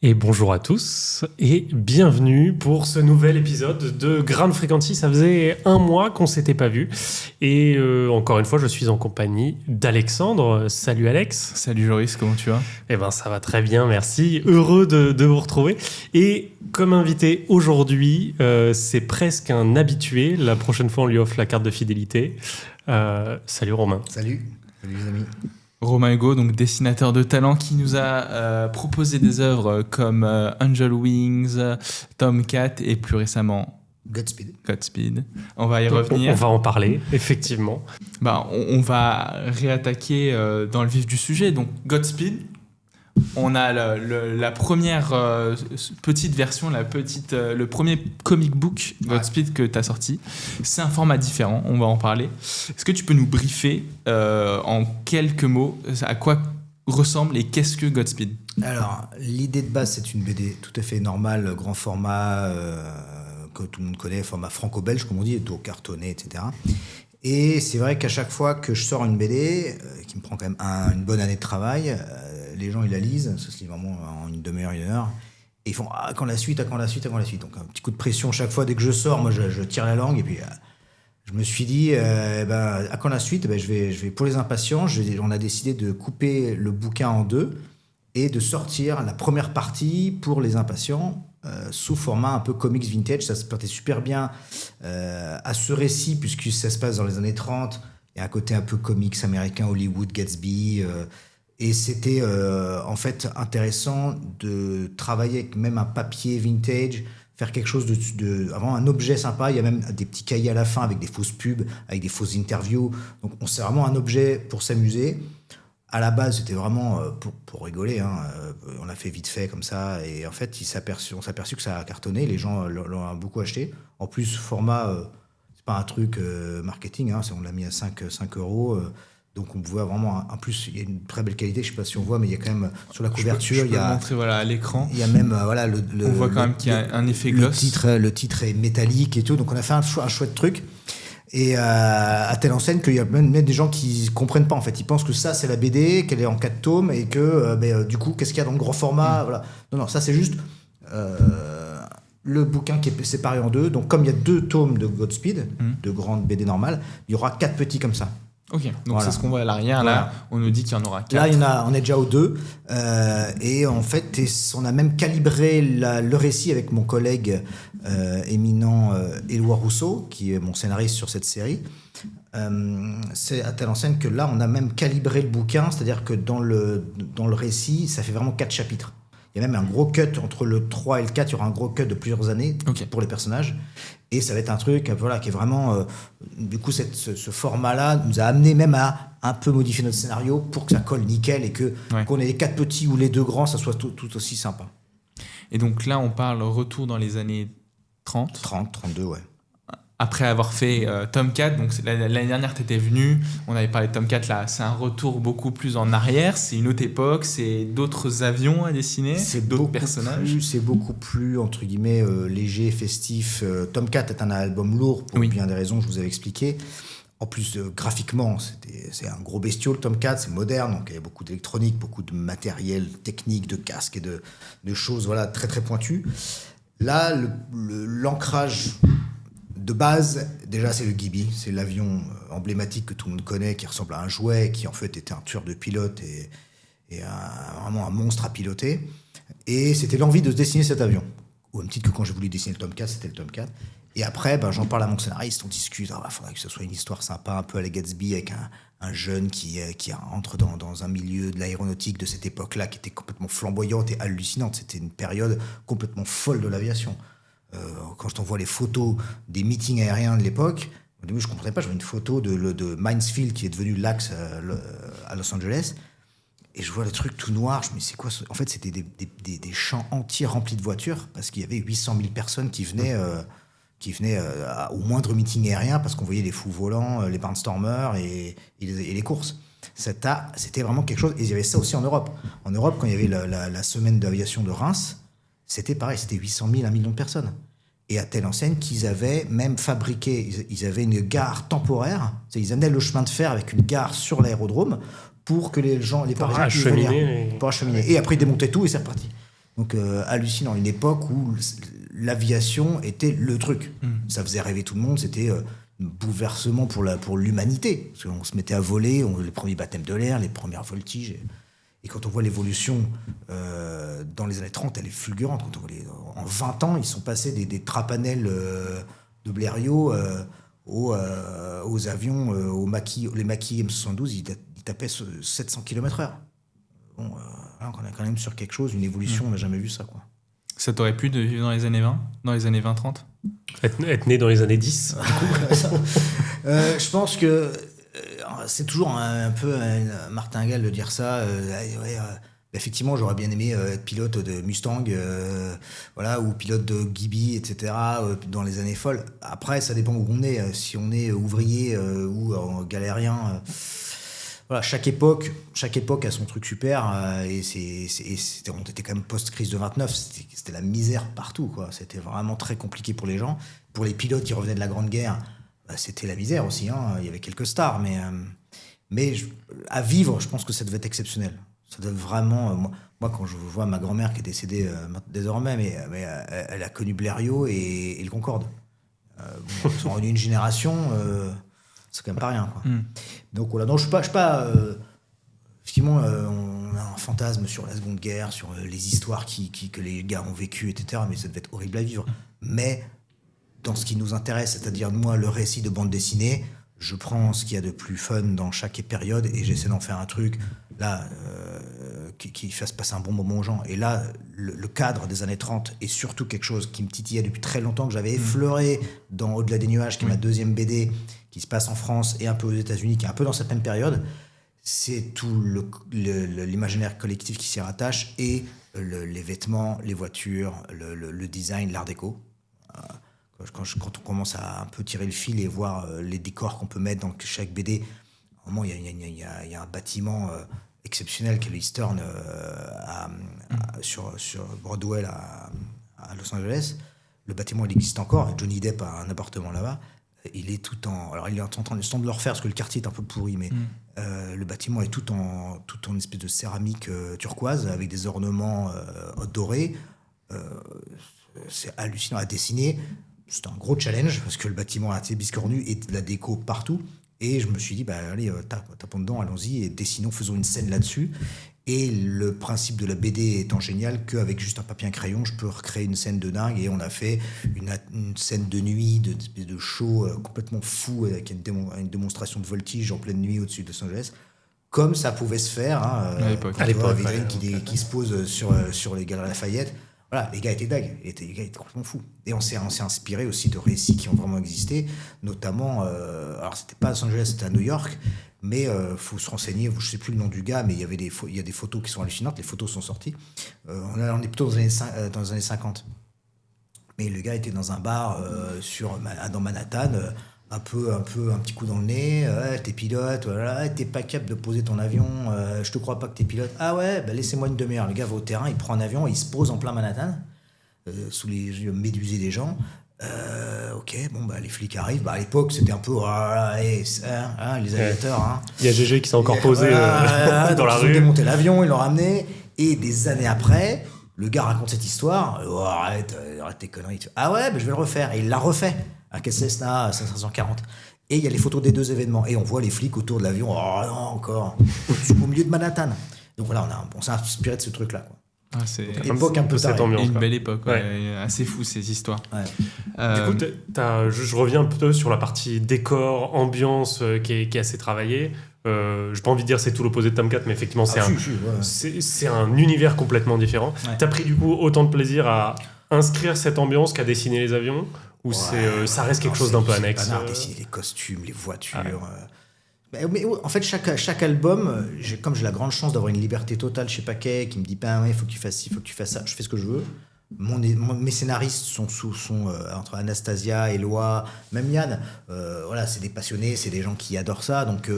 Et bonjour à tous et bienvenue pour ce nouvel épisode de Ground Frequency. Ça faisait un mois qu'on s'était pas vu et encore une fois je suis en compagnie d'Alexandre. Salut Alex. Salut Joris, comment tu vas ? Eh ben ça va très bien, merci. Heureux de vous retrouver. Et comme invité aujourd'hui, c'est presque un habitué. La prochaine fois on lui offre la carte de fidélité. Salut Romain. Salut les amis. Romain Hugo, donc dessinateur de talent, qui nous a proposé des œuvres comme Angel Wings, Tomcat et plus récemment Godspeed. On va y revenir. On va en parler, effectivement. On va réattaquer dans le vif du sujet. Donc Godspeed, on a la première petite version, le premier comic book Godspeed que tu as sorti. C'est un format différent, on va en parler. Est-ce que tu peux nous briefer en quelques mots à quoi ressemble et qu'est-ce que Godspeed ? Alors, l'idée de base, c'est une BD tout à fait normale, grand format, que tout le monde connaît, format franco-belge, comme on dit, dos cartonné, etc. Et c'est vrai qu'à chaque fois que je sors une BD, qui me prend quand même une bonne année de travail, les gens ils la lisent, ça se lit vraiment en une demi-heure, une heure, et ils font quand la suite. Donc un petit coup de pression chaque fois dès que je sors, moi je tire la langue, et puis je me suis dit à quand la suite, je vais pour les impatients, on a décidé de couper le bouquin en deux et de sortir la première partie pour les impatients sous format un peu comics vintage. Ça se prêtait super bien à ce récit puisque ça se passe dans les années 30. Il y a un côté un peu comics américain, Hollywood, Gatsby, et c'était en fait intéressant de travailler avec même un papier vintage, faire quelque chose vraiment un objet sympa. Il y a même des petits cahiers à la fin avec des fausses pubs, avec des fausses interviews. Donc c'est vraiment un objet pour s'amuser. À la base, c'était vraiment pour rigoler. On l'a fait vite fait comme ça. Et en fait, on s'est aperçu que ça a cartonné. Les gens l'ont beaucoup acheté. En plus, format, c'est pas un truc marketing. On l'a mis à 5 euros. Donc on pouvait vraiment... En plus, il y a une très belle qualité. Je ne sais pas si on voit, mais il y a quand même sur la couverture... Je peux le montrer à l'écran. Il y a même... on voit quand même qu'il y a un effet gloss. Le titre est métallique et tout. Donc on a fait un chouette truc. Et à telle enseigne qu'il y a même des gens qui comprennent pas en fait. Ils pensent que ça c'est la BD, qu'elle est en 4 tomes et que du coup qu'est-ce qu'il y a dans le gros format, voilà. Non, ça c'est juste le bouquin qui est séparé en deux. Donc comme il y a 2 tomes de Godspeed, de grandes BD normales, il y aura 4 petits comme ça. Ok, donc c'est ce qu'on voit à l'arrière. Voilà. Là, on nous dit qu'il y en aura 4. Là, on est déjà aux 2. Et en fait, on a même calibré le récit avec mon collègue éminent Éloi Rousseau, qui est mon scénariste sur cette série. C'est à telle enseigne que là, on a même calibré le bouquin, c'est-à-dire que dans le récit, ça fait vraiment 4 chapitres. Il y a même un gros cut entre le 3 et le 4, il y aura un gros cut de plusieurs années pour les personnages. Et ça va être un truc qui est vraiment... du coup, ce format-là nous a amené même à un peu modifier notre scénario pour que ça colle nickel et qu'on ait les 4 petits ou les 2 grands, ça soit tout aussi sympa. Et donc là, on parle retour dans les années 30. 32, ouais. Après avoir fait Tomcat, donc l'année dernière, tu étais venu, on avait parlé de Tomcat, là, c'est un retour beaucoup plus en arrière, c'est une autre époque, c'est d'autres avions à dessiner, c'est d'autres personnages. C'est beaucoup plus, entre guillemets, léger, festif. Tomcat est un album lourd, pour bien des raisons que je vous avais expliquées. En plus, graphiquement, c'est un gros bestiau, le Tomcat, c'est moderne, donc il y a beaucoup d'électronique, beaucoup de matériel technique, de casques et de choses très très pointues. Là, l'ancrage... De base, déjà, c'est le Gibi. C'est l'avion emblématique que tout le monde connaît, qui ressemble à un jouet, qui en fait était un tueur de pilote et vraiment un monstre à piloter. Et c'était l'envie de dessiner cet avion. Au même titre que quand j'ai voulu dessiner le Tomcat, c'était le Tomcat. Et après, j'en parle à mon scénariste, on discute. Il faudrait que ce soit une histoire sympa, un peu à la Gatsby, avec un jeune qui entre dans un milieu de l'aéronautique de cette époque-là, qui était complètement flamboyante et hallucinante. C'était une période complètement folle de l'aviation. Quand on voit les photos des meetings aériens de l'époque, au début je ne comprenais pas, je vois une photo de Minesfield qui est devenu l'Axe à Los Angeles, et je vois le truc tout noir, je me dis c'est quoi en fait c'était des champs entiers remplis de voitures, parce qu'il y avait 800 000 personnes qui venaient au moindre meeting aérien, parce qu'on voyait les fous volants, les barnstormers et les courses. C'était vraiment quelque chose, et il y avait ça aussi en Europe. En Europe, quand il y avait la semaine d'aviation de Reims, c'était pareil, c'était 800 000, 1 million de personnes. Et à telle enseigne qu'ils avaient même fabriqué, ils avaient une gare temporaire, ils amenaient le chemin de fer avec une gare sur l'aérodrome pour que les Parisiens puissent venir. Pour acheminer. Et après, ils démontaient tout et c'est reparti. Donc hallucinant, une époque où l'aviation était le truc. Ça faisait rêver tout le monde, c'était un bouleversement pour l'humanité. Parce qu'on se mettait à voler, les premiers baptêmes de l'air, les premières voltiges. Et quand on voit l'évolution dans les années 30, elle est fulgurante. Quand on voit en 20 ans, ils sont passés des trapanels de Blériot aux avions, les Macchi M72, ils tapaient 700 km/h. Bon, on est quand même sur quelque chose, une évolution, on n'a jamais vu ça, quoi. Ça t'aurait plu de vivre dans les années 20, dans les années 20-30 ? Être né dans les années 10, du coup. Je pense que c'est toujours un peu un martingale de dire ça. Effectivement, j'aurais bien aimé être pilote de Mustang, ou pilote de Gibby, etc., dans les années folles. Après, ça dépend où on est. Si on est ouvrier ou galérien, chaque époque a son truc super. On était quand même post-crise de 29. C'était la misère partout, quoi. C'était vraiment très compliqué pour les gens. Pour les pilotes qui revenaient de la Grande Guerre, c'était la misère aussi. Il y avait quelques stars, mais à vivre, je pense que ça devait être exceptionnel. Ça devait vraiment... moi, quand je vois ma grand-mère qui est décédée désormais, mais elle a connu Blériot et le Concorde. Ils sont revenus une génération, c'est quand même pas rien, quoi. Donc voilà, je suis pas effectivement, on a un fantasme sur la Seconde Guerre, sur les histoires que les gars ont vécues, etc., mais ça devait être horrible à vivre. Mais dans ce qui nous intéresse, c'est-à-dire moi, le récit de bande dessinée, je prends ce qu'il y a de plus fun dans chaque période et j'essaie d'en faire un truc là qui fasse passer un bon moment aux gens. Et là, le cadre des années 30 est surtout quelque chose qui me titillait depuis très longtemps, que j'avais effleuré dans Au-delà des nuages, qui est ma deuxième BD, qui se passe en France et un peu aux États-Unis, qui est un peu dans cette même période. C'est tout l'imaginaire collectif qui s'y rattache et les vêtements, les voitures, le design, l'art déco. Quand on commence à un peu tirer le fil et voir les décors qu'on peut mettre dans chaque BD, à un moment, il y a un bâtiment exceptionnel qui est le Eastern sur Broadway à Los Angeles. Le bâtiment, il existe encore. Johnny Depp a un appartement là-bas. Il est tout en... Alors, il est en train de le refaire parce que le quartier est un peu pourri, mais le bâtiment est tout en espèce de céramique turquoise avec des ornements dorés. C'est hallucinant à dessiner. C'était un gros challenge parce que le bâtiment a été biscornu et de la déco partout. Et je me suis dit, allez, tapons dedans, allons-y et dessinons, faisons une scène là-dessus. Et le principe de la BD étant génial qu'avec juste un papier et un crayon, je peux recréer une scène de dingue. Et on a fait une scène de nuit, de show complètement fou avec une démonstration de voltige en pleine nuit au-dessus de Los Angeles. Comme ça pouvait se faire à l'époque, avec qui se pose sur les Galeries Lafayette. Voilà, les gars étaient dingues, les gars étaient complètement fous. Et on s'est inspiré aussi de récits qui ont vraiment existé, notamment, alors c'était pas à Los Angeles, c'était à New York, mais faut se renseigner, je sais plus le nom du gars, mais il y a des photos qui sont hallucinantes, les photos sont sorties. On est plutôt dans les années 50. Mais le gars était dans un bar dans Manhattan, un petit coup dans le nez, t'es pilote, voilà, t'es pas capable de poser ton avion, je te crois pas que t'es pilote. Ah ouais, laissez-moi une demi-heure. Le gars va au terrain, il prend un avion, il se pose en plein Manhattan, sous les yeux médusés des gens. Les flics arrivent. À l'époque, c'était un peu les aviateurs. Il y a GG qui s'est encore posé dans la rue. Ils ont démonté l'avion, ils l'ont ramené. Et des années après, le gars raconte cette histoire. Arrête tes conneries. Ah ouais, je vais le refaire. Et il l'a refait. Un Cessna 540. Et il y a les photos des deux événements. Et on voit les flics autour de l'avion. Oh non, encore. Au milieu de Manhattan. Donc voilà, on s'est inspiré de ce truc-là, quoi. C'est une époque un peu cette ambiance. Une belle époque, assez fou ces histoires. Ouais. Du coup, je reviens un peu sur la partie décor, ambiance qui est assez travaillée. J'ai pas envie de dire c'est tout l'opposé de Tomcat, mais effectivement c'est un univers complètement différent. Ouais. T'as pris du coup autant de plaisir à inscrire cette ambiance qu'à dessiner les avions, ou ça reste quelque chose d'un peu annexe. Dessiner les costumes, les voitures. Ouais. Mais en fait, chaque album, comme j'ai la grande chance d'avoir une liberté totale chez Paquet, qui me dit il faut que tu fasses ci, il faut que tu fasses ça, je fais ce que je veux. Mes scénaristes sont entre Anastasia, Éloi, même Yann. C'est des passionnés, c'est des gens qui adorent ça. Donc,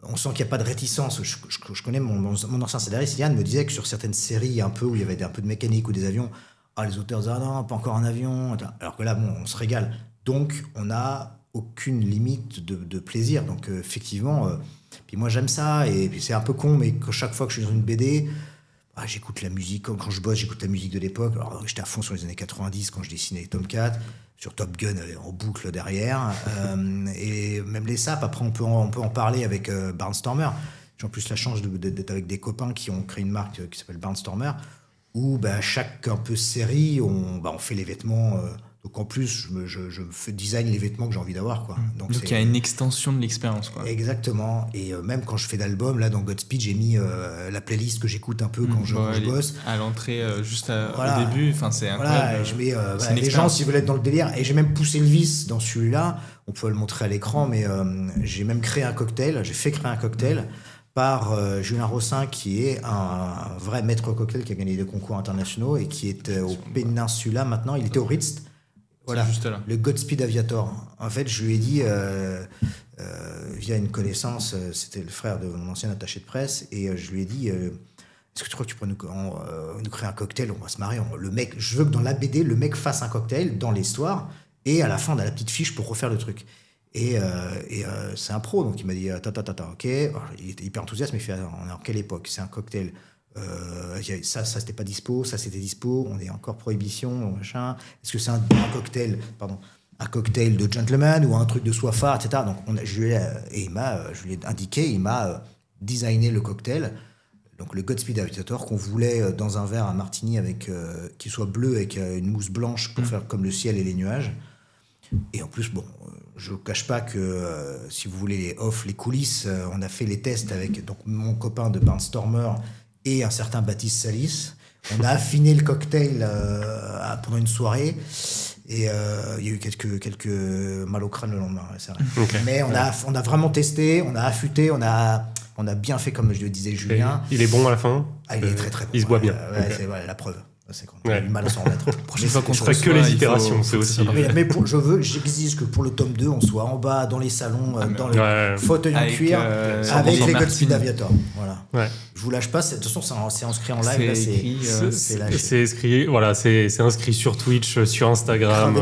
on sent qu'il n'y a pas de réticence. Je connais mon ancien scénariste, Yann me disait que sur certaines séries un peu où il y avait un peu de mécanique ou des avions, les auteurs disaient non, pas encore un avion. Alors que là, on se régale. Donc, on n'a aucune limite de plaisir. Donc, effectivement, puis moi, j'aime ça. Et puis, c'est un peu con, mais chaque fois que je suis dans une BD, j'écoute la musique, quand je bosse, j'écoute la musique de l'époque. Alors, j'étais à fond sur les années 90 quand je dessinais Tomcat, sur Top Gun en boucle derrière. Et même les sapes, après, on peut en parler avec Barnstormer. J'ai en plus la chance d'être avec des copains qui ont créé une marque qui s'appelle Barnstormer, où chaque un peu série, on fait les vêtements. Donc en plus, je fais design les vêtements que j'ai envie d'avoir, quoi. Donc il y a une extension de l'expérience, quoi. Exactement. Et même quand je fais d'albums, là dans Godspeed, j'ai mis la playlist que j'écoute un peu quand je bosse. À l'entrée, juste au début, c'est incroyable. Je mets les gens s'ils veulent être dans le délire. Et j'ai même poussé le vice dans celui-là. On peut le montrer à l'écran, mais j'ai même créé un cocktail. J'ai fait créer un cocktail par Julien Rossin, qui est un vrai maître cocktail qui a gagné des concours internationaux et qui est au Peninsula maintenant. Il était au Ritz. Voilà, juste là. Le Godspeed Aviator. En fait, je lui ai dit, via une connaissance, c'était le frère de mon ancien attaché de presse, et je lui ai dit, est-ce que tu crois que tu pourrais nous créer un cocktail, on va se marrer. Je veux que dans la BD, le mec fasse un cocktail dans l'histoire, et à la fin, on a la petite fiche pour refaire le truc. Et c'est un pro, donc il m'a dit, ok. Alors, il était hyper enthousiaste, mais il fait, on est en quelle époque ? C'est un cocktail. Ça c'était pas dispo, ça c'était dispo, on est encore prohibition, machin. Est-ce que c'est un cocktail de gentleman ou un truc de soifard, etc. Donc je lui ai indiqué, il m'a designé le cocktail, donc le Godspeed Aviator, qu'on voulait dans un verre à martini avec qui soit bleu avec une mousse blanche pour faire comme le ciel et les nuages. Et en plus, je ne cache pas que si vous voulez les coulisses, on a fait les tests avec donc mon copain de Barnstormer et un certain Baptiste Salis. On a affiné le cocktail pendant une soirée, et il y a eu quelques mal au crâne le lendemain, c'est vrai. Okay. Mais on a vraiment testé, on a affûté, on a bien fait comme je le disais Julien. Et il est bon à la fin. Il est très très bon. Il se boit bien. C'est la preuve. C'est quand on a du mal à s'en remettre. Prochaine fois qu'on ferait que les itérations, c'est aussi. Mais j'exige que pour le tome 2, on soit en bas, dans les salons, dans le fauteuil en cuir, avec les Godspeed Aviator. Voilà. Ouais. Je vous lâche pas, de toute façon, c'est inscrit en live. C'est inscrit sur Twitch, sur Instagram.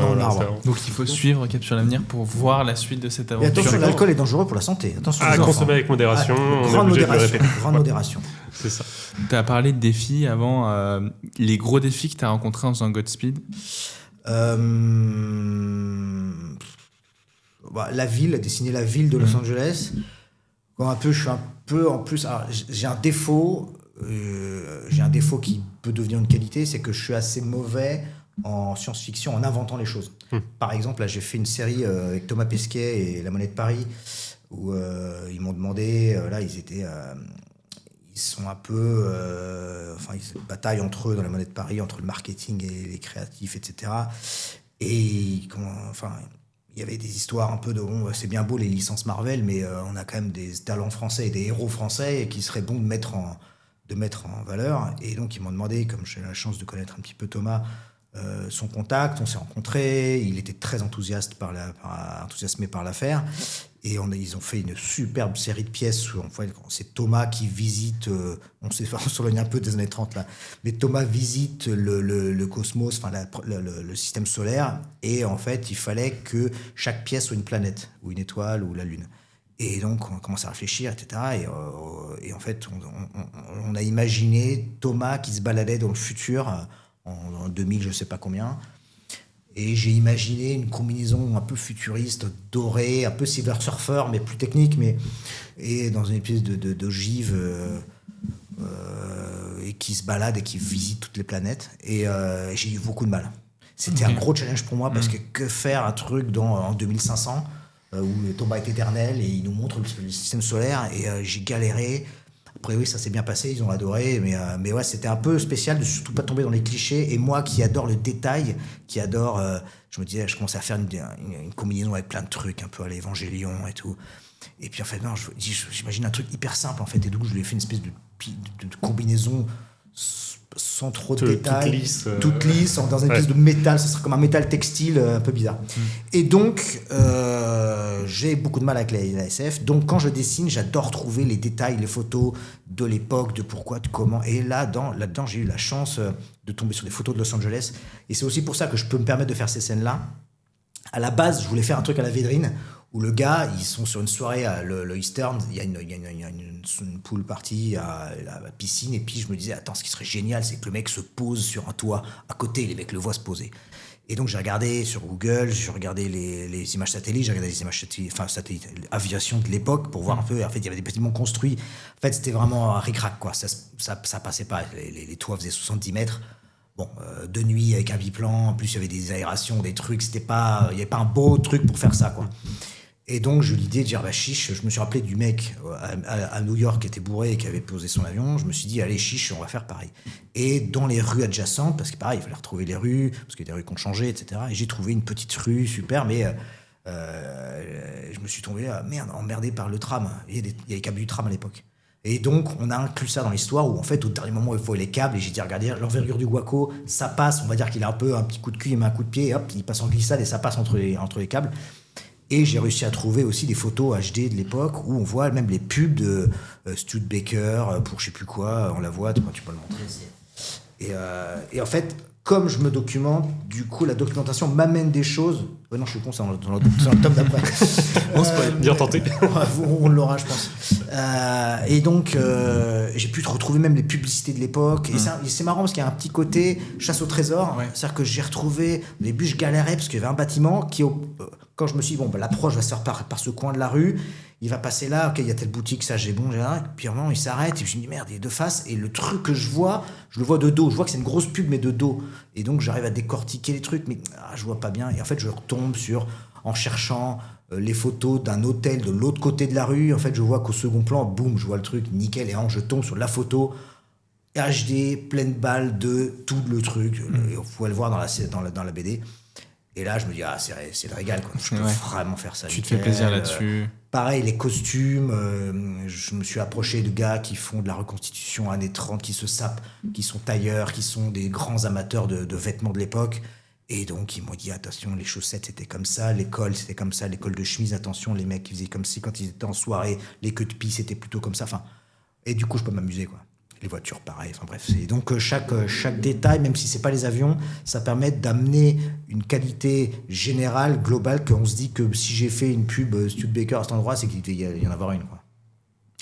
Donc il faut suivre Cap sur l'avenir pour voir la suite de cette aventure. Et attention, l'alcool est dangereux pour la santé. Attention, consommer avec modération. Grande modération. C'est ça. Tu as parlé de défis avant. Les gros défis que tu as rencontrés en faisant Godspeed dessiner la ville de Los Angeles. Je suis un peu en plus. Alors, j'ai un défaut qui peut devenir une qualité, c'est que je suis assez mauvais en science-fiction en inventant les choses. Par exemple, là, j'ai fait une série avec Thomas Pesquet et La Monnaie de Paris où ils m'ont demandé. Ils sont un peu... ils se bataillent entre eux dans La Monnaie de Paris, entre le marketing et les créatifs, etc. Et il y avait des histoires un peu de... c'est bien beau les licences Marvel, mais on a quand même des talents français et des héros français et qui serait bon de mettre en valeur. Et donc, ils m'ont demandé, comme j'ai la chance de connaître un petit peu Thomas, son contact, on s'est rencontrés, il était très enthousiasmé par l'affaire. Et ils ont fait une superbe série de pièces où c'est Thomas qui visite, on s'éloigne un peu des années 30 là, mais Thomas visite le cosmos, le système solaire, et en fait il fallait que chaque pièce soit une planète, ou une étoile, ou la Lune. Et donc on a commencé à réfléchir, etc. Et en fait on a imaginé Thomas qui se baladait dans le futur en 2000, je sais pas combien. Et j'ai imaginé une combinaison un peu futuriste, dorée, un peu Silver Surfer, mais plus technique, et dans une espèce d'ogive et qui se balade et qui visite toutes les planètes. Et j'ai eu beaucoup de mal. C'était un gros challenge pour moi, parce que faire un truc en 2500 où Thomas est éternel et il nous montre le système solaire, et j'ai galéré. Après, oui, ça s'est bien passé, ils ont adoré, mais ouais, c'était un peu spécial de surtout pas tomber dans les clichés. Et moi qui adore le détail, je me disais, je commençais à faire une combinaison avec plein de trucs, un peu à l'Évangélion et tout. Et puis en fait, non, j'imagine un truc hyper simple, en fait, et donc je lui ai fait une espèce de combinaison sans trop de détails, toute lisse, dans une espèce de métal, ça serait comme un métal textile un peu bizarre. Et donc, j'ai beaucoup de mal avec la SF. Donc, quand je dessine, j'adore trouver les détails, les photos de l'époque, de pourquoi, de comment. Et là-dedans, j'ai eu la chance de tomber sur des photos de Los Angeles. Et c'est aussi pour ça que je peux me permettre de faire ces scènes-là. À la base, je voulais faire un truc à la Védrine, où le gars, ils sont sur une soirée à le Eastern, il y a une pool party à la piscine, et puis je me disais, attends, ce qui serait génial, c'est que le mec se pose sur un toit à côté, les mecs le voient se poser. Et donc j'ai regardé sur Google, j'ai regardé les images satellites, j'ai regardé les images satellites, aviation de l'époque pour voir un peu. En fait, il y avait des bâtiments construits. En fait, c'était vraiment un ric-rac, quoi. Ça passait pas. Les toits faisaient 70 mètres. Bon, de nuit avec un biplan, en plus il y avait des aérations, des trucs. Il n'y avait pas un beau truc pour faire ça, quoi. Et donc j'ai eu l'idée de dire, chiche, je me suis rappelé du mec à New York qui était bourré et qui avait posé son avion. Je me suis dit, allez, chiche, on va faire pareil. Et dans les rues adjacentes, parce que pareil, il fallait retrouver les rues, parce qu'il y a des rues qui ont changé, etc. Et j'ai trouvé une petite rue super, mais je me suis tombé, emmerdé par le tram. Il y avait câbles du tram à l'époque. Et donc, on a inclus ça dans l'histoire où, en fait, au dernier moment, il faut les câbles. Et j'ai dit, regardez, l'envergure du Waco, ça passe. On va dire qu'il a un petit coup de cul, il met un coup de pied, et hop, il passe en glissade et ça passe entre les câbles. Et j'ai réussi à trouver aussi des photos HD de l'époque où on voit même les pubs de Studebaker pour je sais plus quoi. On la voit, tu peux le montrer. Et en fait, comme je me documente, du coup, la documentation m'amène des choses. Ouais, non, je suis con, c'est dans le tome d'après. Bien tenté. On l'aura, je pense. Et donc, j'ai pu retrouver même les publicités de l'époque. Et c'est marrant parce qu'il y a un petit côté chasse au trésor. Ouais. C'est-à-dire que j'ai retrouvé, au début, je galérais parce qu'il y avait un bâtiment qui, quand je me suis dit, l'approche va se faire par ce coin de la rue. Il va passer là, ok, il y a telle boutique, ça j'ai bon, j'ai rien. Puis vraiment, il s'arrête, et puis je me dis merde, il est de face. Et le truc que je le vois de dos. Je vois que c'est une grosse pub, mais de dos. Et donc, j'arrive à décortiquer les trucs, mais je vois pas bien. Et en fait, je retombe en cherchant les photos d'un hôtel de l'autre côté de la rue. En fait, je vois qu'au second plan, boum, je vois le truc, nickel. Et je tombe sur la photo HD, pleine balle de tout le truc. Et vous pouvez le voir dans la BD. Et là, je me dis, c'est le régal, quoi. Je peux vraiment faire ça. Tu te fais plaisir là-dessus. Pareil, les costumes. Je me suis approché de gars qui font de la reconstitution années 30, qui se sapent, qui sont tailleurs, qui sont des grands amateurs de vêtements de l'époque. Et donc, ils m'ont dit, attention, les chaussettes, c'était comme ça. L'école, c'était comme ça. L'école de chemise, attention, les mecs, ils faisaient comme si quand ils étaient en soirée. Les queues de pie, c'était plutôt comme ça. Enfin, et du coup, je peux m'amuser, quoi. Les voitures, pareil. Enfin bref, donc chaque détail, même si c'est pas les avions, ça permet d'amener une qualité générale, globale, qu'on se dit que si j'ai fait une pub Studebaker à cet endroit, c'est qu'il devait y en avoir une, quoi.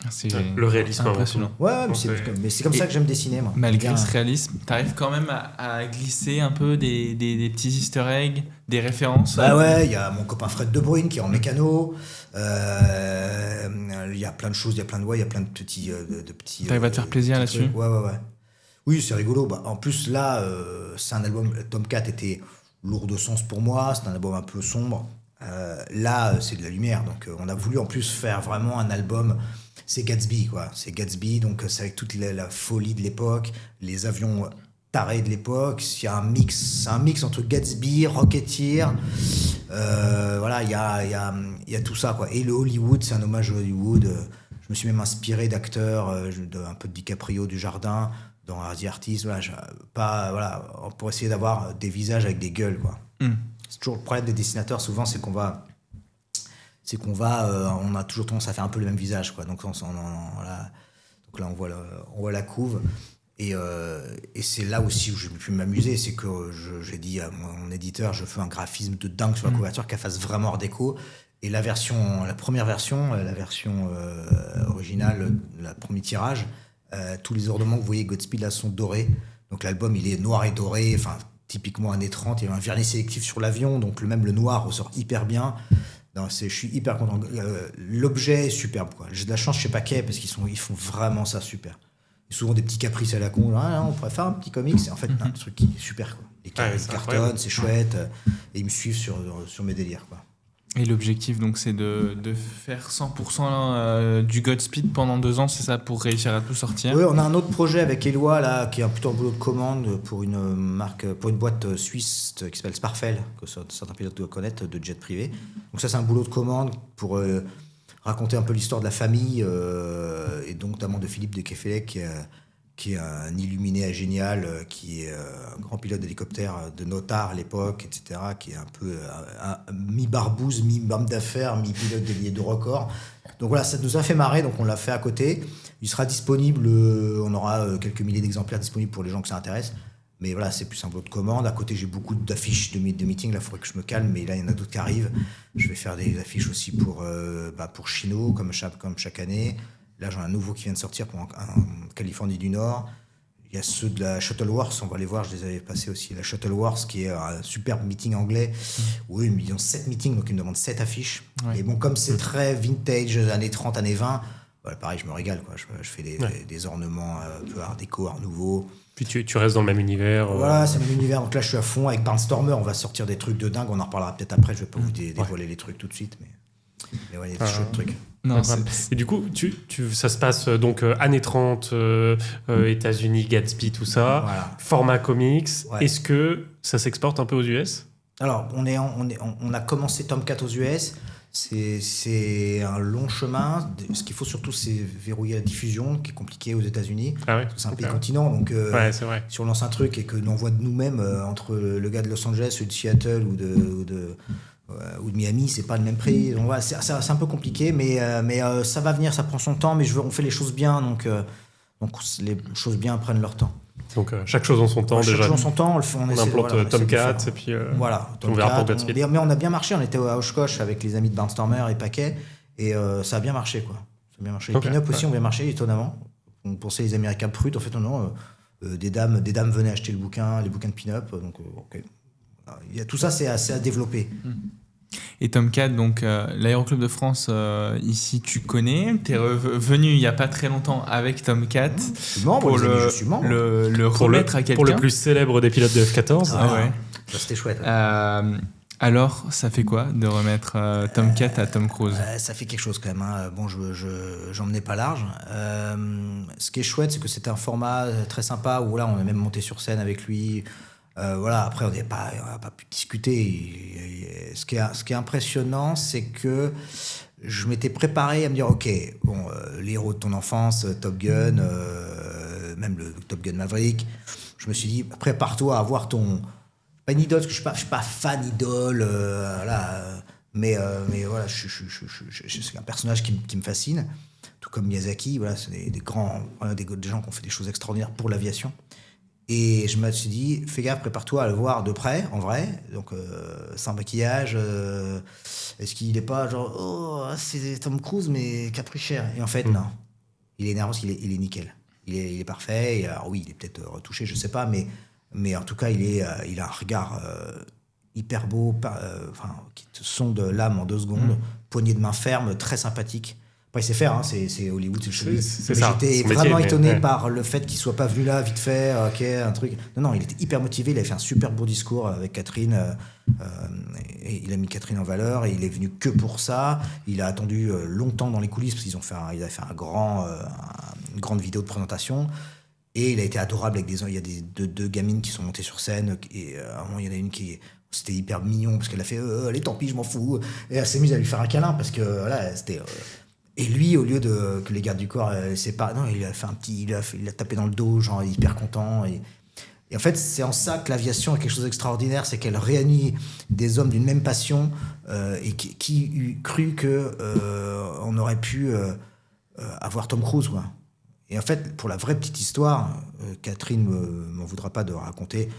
C'est le réalisme impressionnant. Ouais, mais c'est comme ça que j'aime dessiner, moi. Malgré ce réalisme, t'arrives quand même à glisser un peu des petits easter eggs, des références. Ouais, il y a mon copain Fred De Bruyne qui est en mécano. Il y a plein de choses, il y a plein de petits. T'arrives à te faire plaisir là-dessus. Ouais. Oui, c'est rigolo. En plus, là, c'est un album. Tomcat était lourd de sens pour moi. C'est un album un peu sombre. Là, c'est de la lumière. Donc, on a voulu en plus faire vraiment un album. C'est Gatsby, quoi. C'est Gatsby, donc c'est avec toute la folie de l'époque, les avions tarés de l'époque. Il y a c'est un mix entre Gatsby, Rocketeer. Voilà, il y a tout ça, quoi. Et le Hollywood, c'est un hommage au Hollywood. Je me suis même inspiré d'acteurs, un peu de DiCaprio, du Jardin, dans The Artist. Voilà, pour essayer d'avoir des visages avec des gueules, quoi. C'est toujours le problème des dessinateurs, souvent, c'est qu'on a toujours tendance à faire un peu le même visage, quoi. Donc là on voit la couve et c'est là aussi où j'ai pu m'amuser, c'est que j'ai dit à mon éditeur, je fais un graphisme de dingue sur la couverture qu'elle fasse vraiment art déco. Et la première version, originale, le premier tirage, tous les ornements que vous voyez Godspeed là sont dorés. Donc l'album il est noir et doré, enfin typiquement années 30. Il y a un vernis sélectif sur l'avion, donc même le noir ressort hyper bien. Non, je suis hyper content. L'objet est superbe, quoi. J'ai de la chance chez Paquet parce qu'ils font vraiment ça super. Et souvent des petits caprices à la con. On pourrait faire un petit comics. C'est en fait un truc qui est super, quoi. Les cartons, c'est chouette. Et ils me suivent sur mes délires, quoi. Et l'objectif, donc, c'est de faire 100% du Godspeed pendant 2 ans, c'est ça, pour réussir à tout sortir? Oui, on a un autre projet avec Éloi, là, qui est plutôt un boulot de commande pour une marque, pour une boîte suisse qui s'appelle Sparfell, que certains pilotes doivent connaître, de jet privé. Donc ça, c'est un boulot de commande pour raconter un peu l'histoire de la famille, et donc notamment de Philippe de Kefelec, qui est un illuminé génial, qui est un grand pilote d'hélicoptère de Notard à l'époque, etc., qui est un peu mi-barbouze, mi-homme d'affaires, mi-pilote de record. Donc voilà, ça nous a fait marrer, donc on l'a fait à côté. Il sera disponible, on aura quelques milliers d'exemplaires disponibles pour les gens que ça intéresse, Mais voilà, c'est plus un lot de commandes. À côté, j'ai beaucoup d'affiches de meetings. Là, il faudrait que je me calme, mais là, il y en a d'autres qui arrivent. Je vais faire des affiches aussi pour Chino, comme chaque année. Là, j'en ai un nouveau qui vient de sortir pour en Californie du Nord. Il y a ceux de la Shuttle Wars, on va les voir, je les avais passés aussi. La Shuttle Wars, qui est un superbe meeting anglais, où ils ont 7 meetings, donc ils me demandent 7 affiches. Ouais. Et bon, comme c'est très vintage, années 30, années 20, voilà, pareil, je me régale, quoi. Je fais des ornements un peu art déco, art nouveau. Puis tu restes dans le même univers. Voilà, c'est le même univers. Donc là, je suis à fond avec Barnstormer. On va sortir des trucs de dingue. On en reparlera peut-être après. Je vais pas vous dévoiler les trucs tout de suite, mais ouais, il y a des chouettes trucs. Non, et du coup, ça se passe donc années 30, États-Unis, Gatsby, tout ça, voilà. Format comics. Ouais. Est-ce que ça s'exporte un peu aux US ? Alors, on a commencé Tomcat aux US. C'est un long chemin. Ce qu'il faut surtout, c'est verrouiller la diffusion, qui est compliqué aux États-Unis. Ah ouais, c'est un pays continent, donc c'est vrai. Si on lance un truc et que l'on voit de nous-mêmes entre le gars de Los Angeles, celui de Seattle ou de Miami, c'est pas le même prix. Donc voilà, c'est un peu compliqué, mais ça va venir, ça prend son temps, mais on fait les choses bien, donc les choses bien prennent leur temps. Donc chaque chose en son temps, déjà. Chaque chose en son temps, on implante Tomcat et puis voilà, on verra pour Godspeed. Mais on a bien marché, on était à Oshkosh avec les amis de Barnstormer et Paquet, et ça a bien marché, quoi. Ça a bien marché. Les pin-up aussi ont bien marché, étonnamment. On pensait les Américains prudes, en fait non. Des dames venaient acheter les bouquins de pin-up, donc ok. Tout ça, c'est assez à développer. Et Tomcat, donc l'Aéroclub de France, ici, tu connais. Tu es venu il n'y a pas très longtemps avec Tomcat. Je suis membre, je suis membre. Le remettre à quelqu'un. Pour le plus célèbre des pilotes de F-14. Ah ouais. Ça, c'était chouette. Alors, ça fait quoi de remettre Tomcat à Tom Cruise ? Ça fait quelque chose quand même. Hein. Bon, j'en menais pas large. Ce qui est chouette, c'est que c'était un format très sympa où là, on a même monté sur scène avec lui. Voilà, après on n'a pas pu discuter. Ce qui est impressionnant, c'est que je m'étais préparé à me dire ok, bon, les héros de ton enfance, Top Gun, même le Top Gun Maverick, je me suis dit prépare-toi à avoir pas une idole, parce que je suis pas fan idole, mais voilà, c'est un personnage qui me fascine, tout comme Miyazaki. Voilà, c'est des gens qui ont fait des choses extraordinaires pour l'aviation. Et je me suis dit, fais gaffe, prépare-toi à le voir de près, en vrai, donc sans maquillage. Est-ce qu'il n'est pas genre, oh, c'est Tom Cruise, mais qui a pris cher ? Et en fait, non. Il est énervant parce qu'il est nickel. Il est parfait. Et alors, oui, il est peut-être retouché, je ne sais pas, mais en tout cas, il a un regard hyper beau, qui te sonde l'âme en 2 secondes, poignée de main ferme, très sympathique. Après, il sait faire, hein, c'est Hollywood, c'est le showbiz. J'étais vraiment étonné par le fait qu'il ne soit pas venu là, vite fait, ok, un truc. Non, il était hyper motivé, il avait fait un super beau discours avec Catherine, et il a mis Catherine en valeur, et il est venu que pour ça. Il a attendu longtemps dans les coulisses, parce qu'il avait fait une grande vidéo de présentation, et il a été adorable avec il y a deux gamines qui sont montées sur scène, et à un moment, il y en a une c'était hyper mignon, parce qu'elle a fait allez, tant pis, je m'en fous, et elle s'est mise à lui faire un câlin, parce que là, c'était... Et lui, au lieu que les gardes du corps séparent, non, il a fait il a tapé dans le dos, genre hyper content. Et en fait, c'est en ça que l'aviation est quelque chose d'extraordinaire, c'est qu'elle réunit des hommes d'une même passion, et qui eût cru on aurait pu avoir Tom Cruise, quoi. Et en fait, pour la vraie petite histoire, Catherine m'en voudra pas de raconter.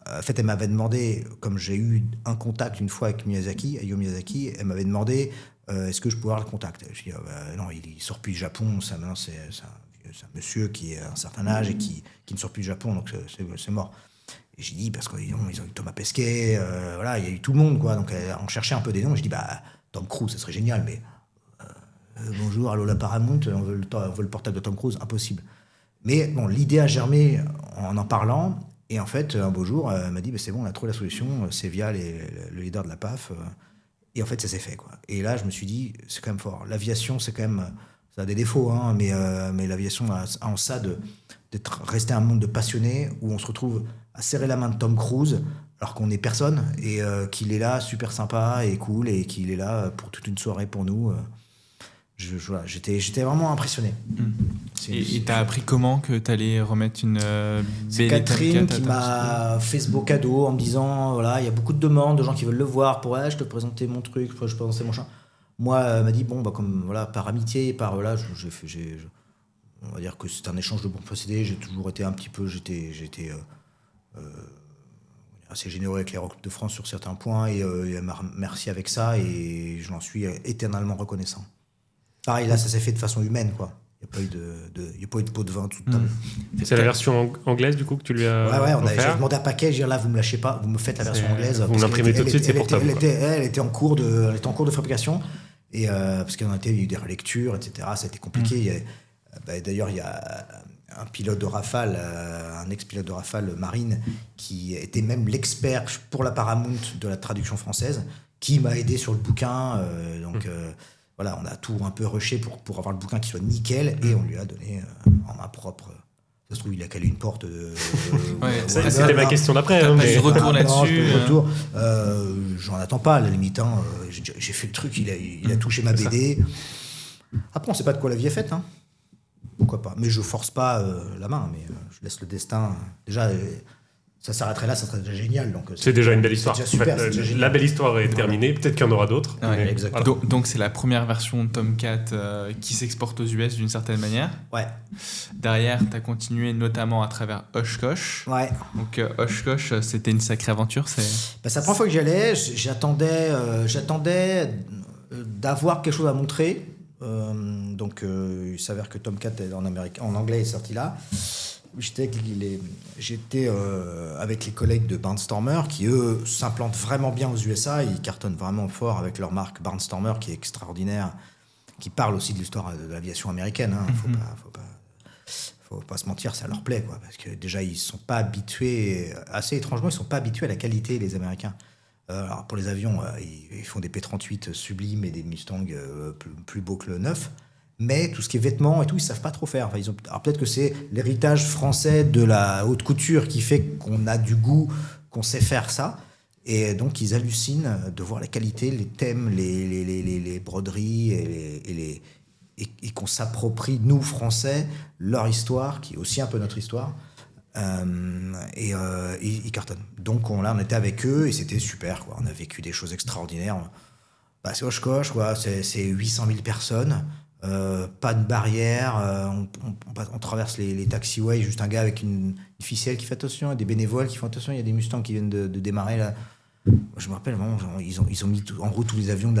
En fait, elle m'avait demandé, comme j'ai eu un contact une fois avec Hayao Miyazaki, elle m'avait demandé est-ce que je pouvais avoir le contact. Je dis non, il sort plus du Japon, maintenant c'est un monsieur qui a un certain âge et qui ne sort plus du Japon, donc c'est mort. Et j'ai dit, parce qu'ils ont eu Thomas Pesquet, voilà, il y a eu tout le monde, quoi, donc on cherchait un peu des noms. J'ai dit, Tom Cruise, ça serait génial, mais bonjour, allô la Paramount, on veut le portable de Tom Cruise, impossible. Mais bon, l'idée a germé en parlant. Et en fait, un beau jour, elle m'a dit c'est bon, on a trouvé la solution, c'est via le leader de la PAF. Et en fait, ça s'est fait, quoi. Et là, je me suis dit, c'est quand même fort. L'aviation, c'est quand même... Ça a des défauts, hein, mais l'aviation a en ça d'être resté un monde de passionnés où on se retrouve à serrer la main de Tom Cruise alors qu'on n'est personne, et qu'il est là, super sympa et cool, et qu'il est là pour toute une soirée pour nous. Voilà, j'étais vraiment impressionné. Et t'as appris comment que t'allais remettre une c'est Catherine qui m'a fait ce beau cadeau en me disant voilà, il y a beaucoup de demandes de gens qui veulent le voir pour je te présenter mon truc, je te présenter mon chat. Moi, elle m'a dit bon, comme voilà, par amitié, par voilà, on va dire que c'est un échange de bons procédés. J'ai toujours été un petit peu, j'étais assez généreux avec l'Aéroclub de France sur certains points, et il m'a remercié avec ça, et je l'en suis éternellement reconnaissant. Pareil, là, ça s'est fait de façon humaine, quoi. Il n'y a pas eu de pot de vin tout le temps. C'est la version anglaise, du coup, que tu lui as j'ai demandé un paquet, je dis là, vous me lâchez pas, vous me faites la version anglaise. Vous l'imprimez tout de suite, c'est pour toi. Elle était en cours de fabrication, et parce qu'il y a eu des relectures, etc. Ça a été compliqué. D'ailleurs, il y a un pilote de Rafale, un ex-pilote de Rafale Marine, qui était même l'expert pour la Paramount de la traduction française, qui m'a aidé sur le bouquin. Voilà, on a tout un peu rushé pour avoir le bouquin qui soit nickel, et on lui a donné en main propre. Ça se trouve, il a calé une porte. C'était ma question d'après. T'as pas eu de retour là-dessus. J'en attends pas, à la limite. J'ai fait le truc, il a touché ma BD. Après, on sait pas de quoi la vie est faite. Pourquoi pas. Mais je force pas la main, mais je laisse le destin. Déjà, ça s'arrêterait là, ça serait déjà génial. Donc, c'est déjà une belle histoire. C'est déjà super, la belle histoire est terminée. Peut-être qu'il y en aura d'autres. Ouais, exactement. Donc c'est la première version de Tomcat qui s'exporte aux US d'une certaine manière. Ouais. Derrière, tu as continué notamment à travers Oshkosh. Ouais. Donc Oshkosh, c'était une sacrée aventure. C'est la première fois que j'y allais. J'attendais d'avoir quelque chose à montrer. Il s'avère que Tomcat en anglais est sorti là. J'étais avec les collègues de Barnstormer qui, eux, s'implantent vraiment bien aux USA. Ils cartonnent vraiment fort avec leur marque Barnstormer, qui est extraordinaire, qui parle aussi de l'histoire de l'aviation américaine. Faut pas se mentir, ça leur plaît, quoi, parce que déjà, ils sont pas habitués, assez étrangement, ils sont pas habitués à la qualité, les Américains. Alors pour les avions, ils font des P-38 sublimes et des Mustang plus beaux que le neuf. Mais tout ce qui est vêtements et tout, ils savent pas trop faire. Alors peut-être que c'est l'héritage français de la haute couture qui fait qu'on a du goût, qu'on sait faire ça. Et donc ils hallucinent de voir la qualité, les thèmes, les broderies et qu'on s'approprie, nous Français, leur histoire, qui est aussi un peu notre histoire. Ils cartonnent. Donc on était avec eux et c'était super, quoi. On a vécu des choses extraordinaires. C'est Oshkosh, quoi. C'est 800 000 personnes. Pas de barrière, on traverse les taxiways, juste un gars avec une ficelle qui fait attention, et des bénévoles qui font attention. Il y a des Mustangs qui viennent de démarrer là. Je me rappelle vraiment, ils ont mis en route tous les avions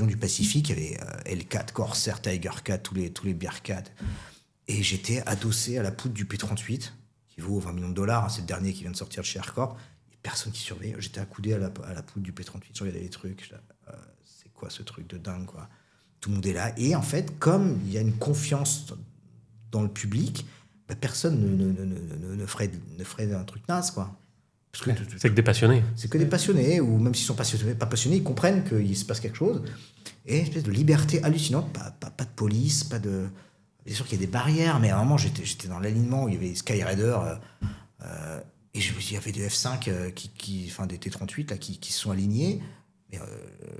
du Pacifique. Il y avait L4, Corsair, Tiger 4, tous les Bearcat. Et j'étais adossé à la poutre du P-38 qui vaut $20 millions. C'est le dernier qui vient de sortir de chez Aircorp. Et personne qui surveille. J'étais accoudé à la poutre du P-38, je regardais les trucs. C'est quoi ce truc de dingue, quoi. Tout le monde est là. Et en fait, comme il y a une confiance dans le public, personne ne ferait un truc naze, quoi. Parce que c'est que des passionnés. C'est que des passionnés, ou même s'ils sont pas passionnés, ils comprennent qu'il se passe quelque chose. Et une espèce de liberté hallucinante. Pas de police, pas de... Bien sûr qu'il y a des barrières, mais à un moment, j'étais dans l'alignement où il y avait des Skyraider, et il y avait des F5, des T-38 là, qui se sont alignés.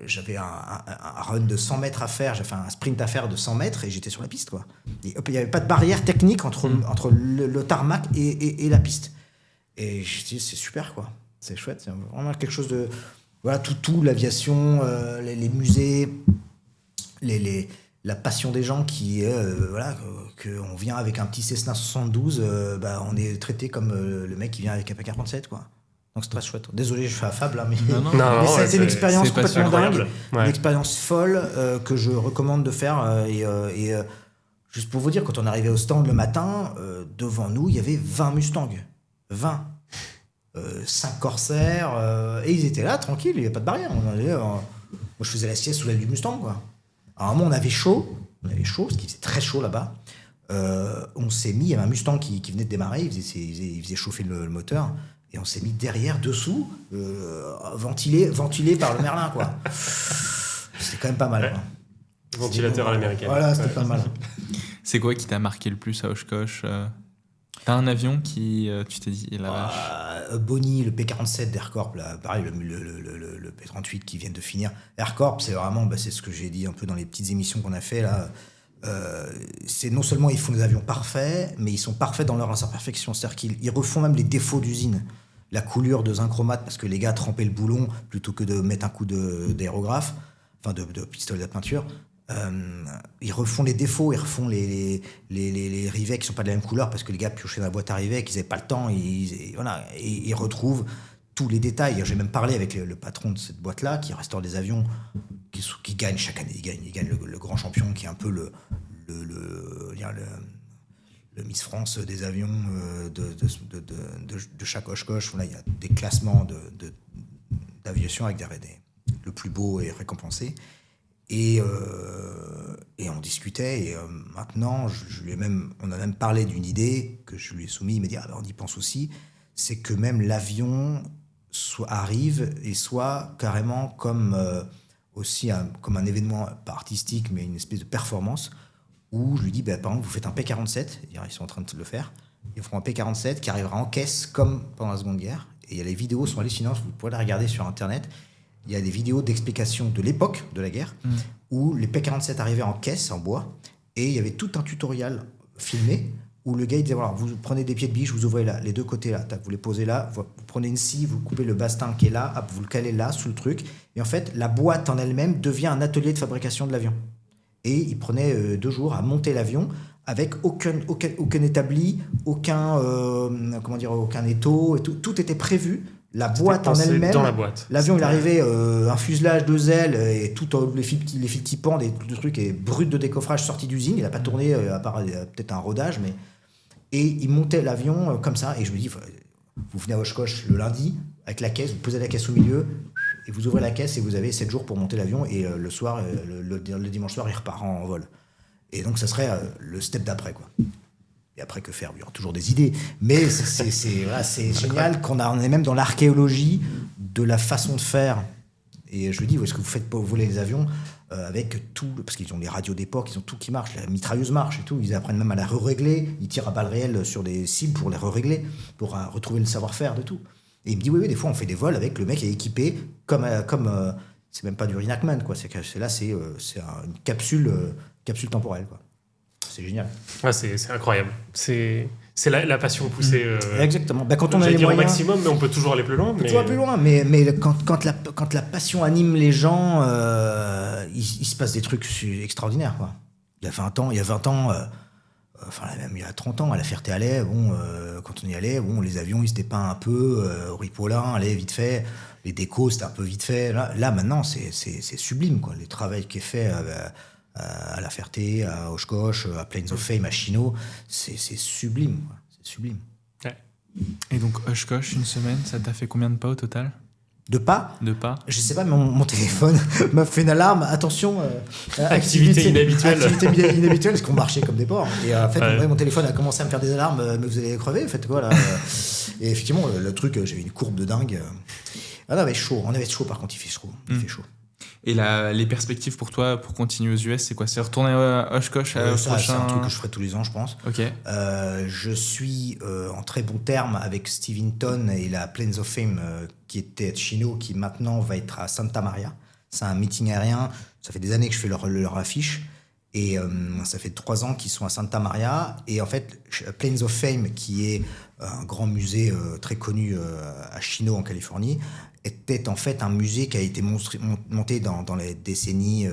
J'avais un run de 100 mètres à faire, j'ai fait un sprint à faire de 100 mètres et j'étais sur la piste, quoi. Et il n'y avait pas de barrière technique entre le tarmac et la piste. Et je me dis, c'est super, quoi. C'est chouette, c'est vraiment quelque chose de... Voilà, tout l'aviation, les musées, la passion des gens qui est, qu'on vient avec un petit Cessna 72, on est traité comme le mec qui vient avec un P-47, quoi. Donc c'est très chouette. Désolé, je fais affable, mais ça a été une expérience complètement dingue, une expérience folle que je recommande de faire. Juste pour vous dire, quand on arrivait au stand le matin, devant nous, il y avait 20 Mustangs. 20. 5 Corsair, et ils étaient là, tranquilles, il n'y avait pas de barrière. Moi, je faisais la sieste sous l'aile du Mustang, quoi. À un moment, on avait chaud, parce qu'il faisait très chaud là-bas. On s'est mis, il y avait un Mustang qui venait de démarrer, il faisait chauffer le moteur. Et on s'est mis derrière, dessous, ventilé par le Merlin, quoi. C'était quand même pas mal, quoi. Ventilateur à l'américaine. Voilà, c'était pas mal. C'est quoi qui t'a marqué le plus à Oshkosh? T'as un avion qui, tu t'es dit, la vache. Bonnie, le P-47 d'Aircorp, là, pareil, le P-38 qui vient de finir. Aircorp, c'est vraiment, c'est ce que j'ai dit un peu dans les petites émissions qu'on a fait, là. C'est non seulement ils font des avions parfaits, mais ils sont parfaits dans leur imperfection. C'est-à-dire qu'ils refont même les défauts d'usine. La coulure de zinchromate, parce que les gars trempaient le boulon plutôt que de mettre un coup d'aérographe, enfin de pistolet de peinture. Ils refont les défauts, ils refont les rivets qui sont pas de la même couleur parce que les gars piochaient dans la boîte à rivets, qu'ils n'avaient pas le temps. Voilà, et ils retrouvent tous les détails. J'ai même parlé avec le patron de cette boîte-là qui restaure des avions qui gagne chaque année. Il gagne le grand champion qui est un peu le Miss France des avions de chaque Oshkosh. Là, il y a des classements d'aviation avec le plus beau est récompensé. Et on discutait, et maintenant, on a même parlé d'une idée que je lui ai soumise. Il m'a dit, on y pense aussi, c'est que même l'avion arrive et soit carrément comme comme un événement, pas artistique, mais une espèce de performance, où je lui dis, par exemple, vous faites un P-47, ils sont en train de le faire, ils feront un P-47 qui arrivera en caisse comme pendant la Seconde Guerre, et les vidéos sont hallucinantes, vous pouvez les regarder sur Internet. Il y a des vidéos d'explication de l'époque de la guerre où les P-47 arrivaient en caisse, en bois, et il y avait tout un tutoriel filmé où le gars il disait voilà, vous prenez des pieds de biche, vous ouvrez là, les deux côtés là, vous les posez là, vous prenez une scie, vous coupez le bastin qui est là, hop, vous le calez là sous le truc, et en fait la boîte en elle-même devient un atelier de fabrication de l'avion. Et il prenait 2 jours à monter l'avion avec aucun établi, aucun étau, et tout était prévu. La boîte en elle-même, dans la boîte. L'avion il arrivait, un fuselage, 2 ailes et tout les fils qui pendent, et le truc est brut de décoffrage sorti d'usine, il n'a pas tourné à part peut-être un rodage, mais et il montait l'avion comme ça, et je me dis vous venez à Oshkosh le lundi avec la caisse, vous posez la caisse au milieu et vous ouvrez la caisse et vous avez 7 jours pour monter l'avion, et le soir, le dimanche soir il repart en vol, et donc ça serait le step d'après quoi. Et après, que faire ? Il y aura toujours des idées. Mais c'est génial on est même dans l'archéologie de la façon de faire. Et je lui dis, est-ce que vous faites pas voler les avions avec tout... Parce qu'ils ont les radios d'époque, ils ont tout qui marche. La mitrailleuse marche et tout. Ils apprennent même à la régler. Ils tirent à balles réelles sur des cibles pour les régler, pour retrouver le savoir-faire de tout. Et il me dit, oui, des fois, on fait des vols avec le mec est équipé comme c'est même pas du reenactment, quoi. C'est une capsule temporelle, quoi. C'est génial. Ah, c'est incroyable. C'est la passion poussée. Exactement. Quand on a les moyens, au maximum, mais on peut toujours aller plus loin. Mais quand la passion anime les gens, il se passe des trucs extraordinaires, quoi. Il y a 20 ans, même il y a 30 ans, à la Ferté-Alais, quand on y allait, les avions ils se dépeint un peu, au Ripollin, allez vite fait. Les décos c'était un peu vite fait. Là maintenant c'est sublime, quoi. Le travail qui est fait à La Ferté, à Oshkosh, à Plains of Fame, à Chino, c'est sublime, quoi. C'est sublime. Ouais. Et donc Oshkosh, une semaine, ça t'a fait combien de pas au total ? De pas ? Je sais pas, mais mon téléphone m'a fait une alarme. Attention, activité inhabituelle. Activité inhabituelle, parce qu'on marchait comme des porcs. Et en fait, mon téléphone a commencé à me faire des alarmes. Mais vous allez crever, faites quoi là ? Et effectivement, le truc, j'avais une courbe de dingue. On avait chaud. Par contre, il fait chaud. Il fait chaud. Et les perspectives pour toi, pour continuer aux US, c'est quoi ? C'est retourner à Oshkosh prochain... C'est un truc que je ferai tous les ans, je pense. Ok. Je suis en très bon terme avec Steve Hinton et la Plains of Fame qui était à Chino, qui maintenant va être à Santa Maria. C'est un meeting aérien. Ça fait des années que je fais leur affiche. Et ça fait 3 ans qu'ils sont à Santa Maria. Et en fait, Plains of Fame, qui est un grand musée très connu à Chino, en Californie, était en fait un musée qui a été monté dans les décennies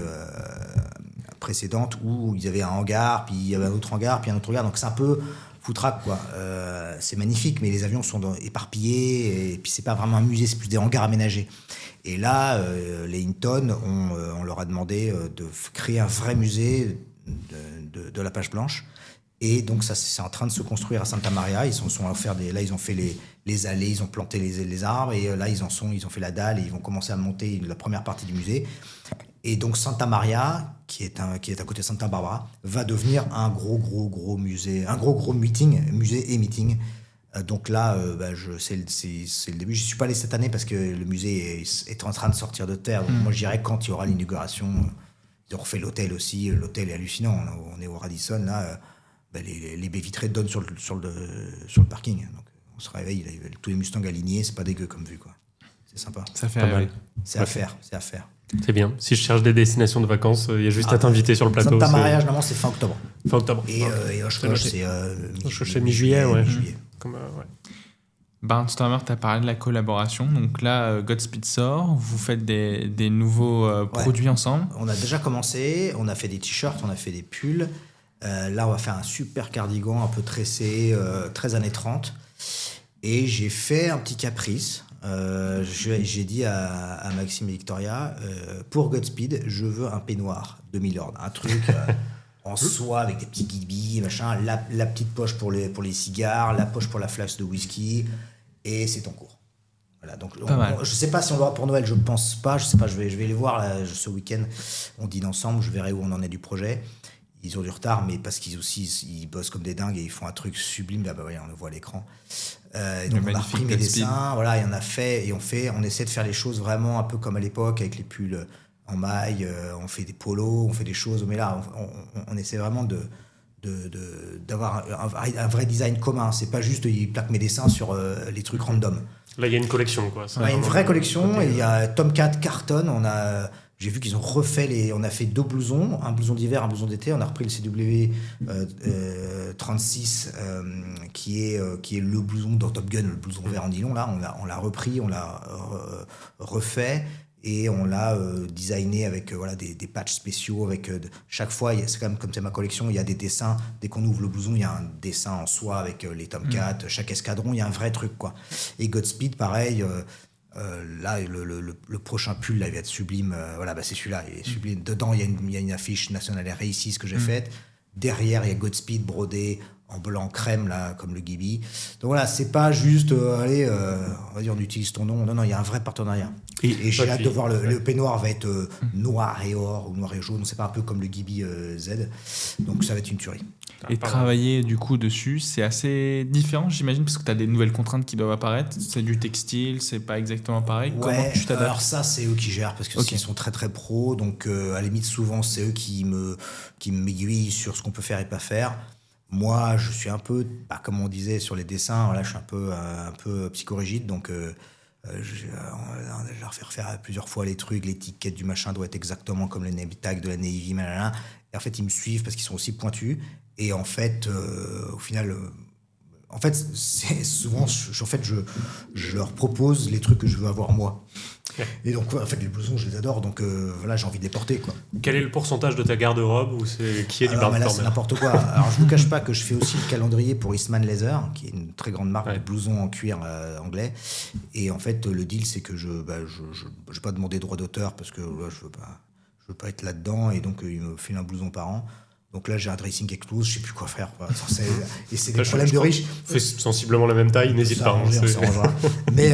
précédentes, où il y avait un hangar, puis il y avait un autre hangar, puis un autre hangar. Donc c'est un peu foutraque, quoi. C'est magnifique, mais les avions sont éparpillés, et puis c'est pas vraiment un musée, c'est plus des hangars aménagés. Et là, les Hinton, on leur a demandé de créer un vrai musée de la page blanche. Et donc ça, c'est en train de se construire à Santa Maria. Ils là, ils ont fait les allées, ils ont planté les arbres, et là ils ont fait la dalle, et ils vont commencer à monter la première partie du musée. Et donc Santa Maria, qui est à côté de Santa Barbara, va devenir un gros musée, un gros musée et meeting. Donc là, c'est le début. Je suis pas allé cette année parce que le musée est en train de sortir de terre. Donc moi, j'irai quand il y aura l'inauguration. Ils ont refait l'hôtel aussi. L'hôtel est hallucinant. On est au Radisson là. Les baies vitrées donnent sur le parking. Donc on se réveille, tous les Mustangs alignés, c'est pas dégueu comme vue, quoi. C'est sympa. Ça fait rêver. C'est à faire. C'est bien. Si je cherche des destinations de vacances, il y a juste à t'inviter sur le plateau. Santa Maria, généralement, c'est fin octobre. Fin octobre. Et Oshkosh, c'est mi-juillet, ouais. Mi-juillet. Ouais. Barnstormer, tu as parlé de la collaboration. Donc là, Godspeed sort, vous faites des nouveaux produits ensemble. On a déjà commencé, on a fait des t-shirts, on a fait des pulls. Là, on va faire un super cardigan un peu tressé, 13 années 30. Et j'ai fait un petit caprice. J'ai dit à Maxime et Victoria, pour Godspeed, je veux un peignoir de Milord. Un truc en soie avec des petits guibis, machin, la petite poche pour les cigares, la poche pour la flasque de whisky, et c'est en cours. Voilà, donc je sais pas si on l'aura pour Noël, je pense pas. Je sais pas, je vais les voir là, ce week-end. On dîne ensemble, je verrai où on en est du projet. Ils ont du retard, mais parce ils bossent comme des dingues et ils font un truc sublime. Là, on le voit à l'écran. Donc on a repris mes dessins, voilà, et on a fait et on essaie de faire les choses vraiment un peu comme à l'époque avec les pulls en maille. On fait des polos, on fait des choses, mais là, on essaie vraiment d'avoir un vrai design commun. C'est pas juste ils plaquent mes dessins sur les trucs random. Là, il y a une collection, quoi. Il y a une vraie collection, et il y a Tomcat Carton. J'ai vu qu'ils ont refait on a fait 2 blousons, un blouson d'hiver, un blouson d'été. On a repris le CW 36 qui est le blouson dans Top Gun, le blouson vert en nylon. Là, on l'a repris, on l'a refait et on l'a designé avec des patchs spéciaux. Chaque fois, c'est quand même comme c'est ma collection, il y a des dessins. Dès qu'on ouvre le blouson, il y a un dessin en soie avec les Tomcat. Chaque escadron, il y a un vrai truc, quoi. Et Godspeed, pareil. Là, le prochain pull, là, il va être sublime. C'est celui-là, il est sublime. Dedans, il y a une affiche National Air Races que j'ai faite. Derrière, il y a Godspeed brodé en blanc crème, là, comme le Gibi. Donc voilà, c'est pas juste, on va dire, on utilise ton nom. Non, il y a un vrai partenariat. Et j'ai hâte de voir le peignoir va être noir et or ou noir et jaune. C'est pas un peu comme le Gibi Z. Donc ça va être une tuerie. Et travailler du coup dessus, c'est assez différent, j'imagine, parce que tu as des nouvelles contraintes qui doivent apparaître. C'est du textile, c'est pas exactement pareil. Ouais, comment tu t'adaptes? Alors ça, c'est eux qui gèrent, parce que ils sont très très pros. Donc à la limite, souvent, c'est eux qui m'aiguillent sur ce qu'on peut faire et pas faire. Moi, je suis un peu, comme on disait sur les dessins, voilà, je suis un peu psychorigide, donc je leur fais refaire plusieurs fois les trucs, l'étiquette du machin doit être exactement comme le name tag de la Navy, machin. Et en fait, ils me suivent parce qu'ils sont aussi pointus. Et en fait, au final, c'est souvent, je leur propose les trucs que je veux avoir moi. Et donc, en fait, les blousons, je les adore, donc j'ai envie de les porter, quoi. Quel est le pourcentage de ta garde-robe qui est du Barnstormer? Là, c'est n'importe quoi. Alors, je vous cache pas que je fais aussi le calendrier pour Eastman Leather, qui est une très grande marque de blousons en cuir anglais. Et en fait, le deal, c'est que je vais pas demander droit d'auteur parce que je veux pas être là-dedans. Et donc, il me file un blouson par an. Donc là, j'ai un dressing explose, je sais plus quoi faire. Et c'est des problèmes de riches. Fais sensiblement la même taille, n'hésite pas. Mais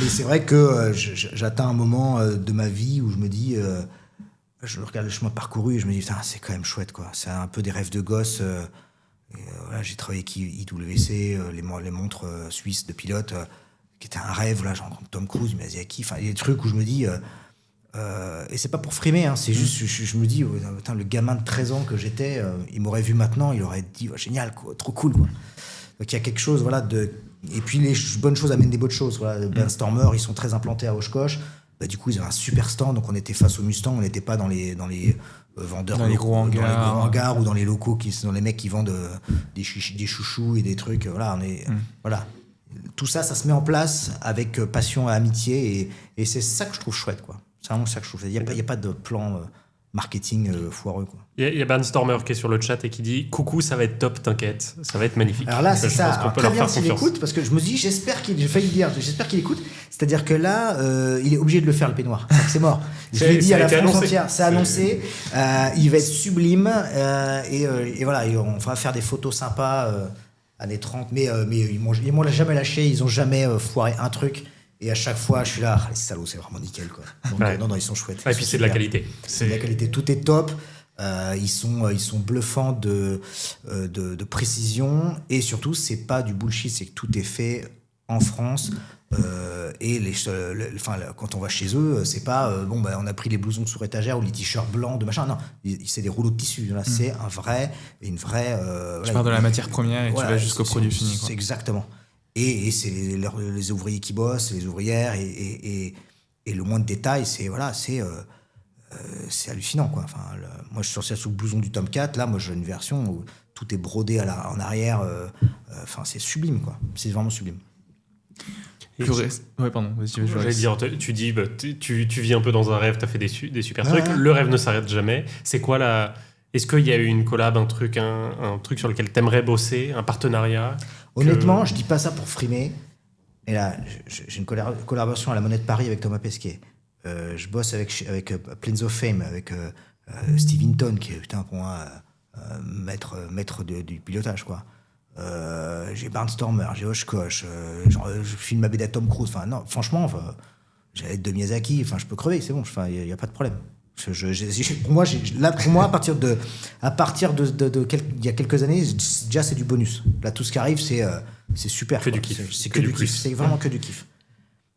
c'est vrai que j'atteins un moment de ma vie où je me dis, je regarde le chemin parcouru et je me dis, putain, c'est quand même chouette, quoi. C'est un peu des rêves de gosse. J'ai travaillé avec IWC, les montres suisses de pilote, qui était un rêve. Là, j'ai rencontré Tom Cruise, il m'a dit à qui. Enfin, il y a des trucs où je me dis. Et c'est pas pour frimer, hein, c'est juste, je me dis, le gamin de 13 ans que j'étais, il m'aurait vu maintenant, il aurait dit, génial, quoi, trop cool, quoi. Donc il y a quelque chose, et puis les bonnes choses amènent des bonnes choses, voilà. Barnstormer, ils sont très implantés à Oshkosh, du coup ils avaient un super stand, donc on était face au Mustang, on n'était pas dans les vendeurs, dans les gros hangars ou dans les locaux, dans les mecs qui vendent des chouchous et des trucs, voilà. Tout ça se met en place avec passion et amitié, et c'est ça que je trouve chouette, quoi. C'est vraiment ça que je trouve. Il n'y a pas de plan marketing foireux, quoi. Il y a Barnstormer qui est sur le chat et qui dit « Coucou, ça va être top, t'inquiète, ça va être magnifique. » Alors là, c'est ça. Alors, très bien s'il écoute, parce que je me dis, j'espère qu'il écoute. C'est-à-dire que là, il est obligé de le faire, le peignoir. C'est mort. Je l'ai dit à la France entière, c'est annoncé. Il va être sublime. Et voilà, on va faire des photos sympas, années 30. Mais ils m'ont jamais lâché, ils n'ont jamais foiré un truc. Et à chaque fois, je suis là, les salauds, c'est vraiment nickel, quoi. Donc, non, ils sont chouettes. Et puis c'est de la qualité. C'est de la qualité, tout est top. Ils sont bluffants de précision, et surtout, c'est pas du bullshit, c'est que tout est fait en France. Et quand on va chez eux, c'est pas on a pris les blousons sous étagère ou les t-shirts blancs de machin. Non, c'est des rouleaux de tissu. Là, c'est une vraie. Tu pars de la matière première et tu vas jusqu'au produit fini, quoi. C'est exactement. Et c'est les ouvriers qui bossent, les ouvrières, et le moins de détails, c'est hallucinant, quoi. Enfin, moi, je suis sorti sous le blouson du Tomcat. Là, moi, j'ai une version où tout est brodé en arrière. C'est sublime, quoi. C'est vraiment sublime. Ouais, pardon. Vas-y, J'allais dire, tu dis, tu vis un peu dans un rêve, tu as fait des super trucs. Ouais. Le rêve ne s'arrête jamais. C'est quoi la... Est-ce qu'il y a eu une collab, un truc sur lequel tu aimerais bosser, un partenariat Honnêtement, je dis pas ça pour frimer. Et là, j'ai une collaboration à la Monnaie de Paris avec Thomas Pesquet. Je bosse avec Planes of Fame, avec Steve Hinton, qui est putain, pour moi maître du pilotage, quoi. J'ai Barnstormer, j'ai Oshkosh, je filme ma BD à Tom Cruise. Enfin, non, franchement, j'ai l'aide de Miyazaki, enfin, je peux crever, c'est bon, il n'y a pas de problème. Pour moi, à partir de il y a quelques années, déjà c'est du bonus. Là, tout ce qui arrive, c'est super. Que du kiff. C'est que du kiff. C'est vraiment que du kiff.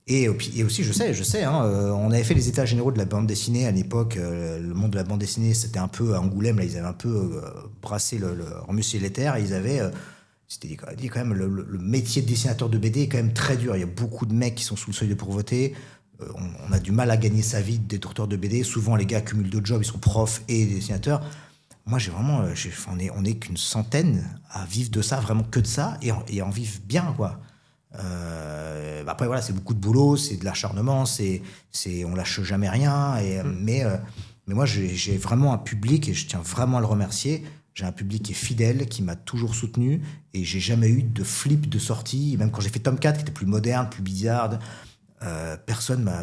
Et aussi, je sais, hein, on avait fait les états généraux de la bande dessinée à l'époque. Le monde de la bande dessinée, c'était un peu à Angoulême. Là, ils avaient un peu brassé remué les terres. Et ils avaient, c'était dit quand même, le métier de dessinateur de BD est quand même très dur. Il y a beaucoup de mecs qui sont sous le seuil de pauvreté. On a du mal à gagner sa vie d'être auteur de BD. Souvent, les gars cumulent deux jobs, ils sont profs et dessinateurs. Moi, on est qu'une centaine à vivre de ça, vraiment que de ça, et en vivre bien, quoi. Après, voilà, c'est beaucoup de boulot, c'est de l'acharnement, on lâche jamais rien. Mais moi, j'ai vraiment un public, et je tiens vraiment à le remercier. J'ai un public qui est fidèle, qui m'a toujours soutenu, et j'ai jamais eu de flip de sortie. Même quand j'ai fait Tomcat, qui était plus moderne, plus bizarre, personne m'a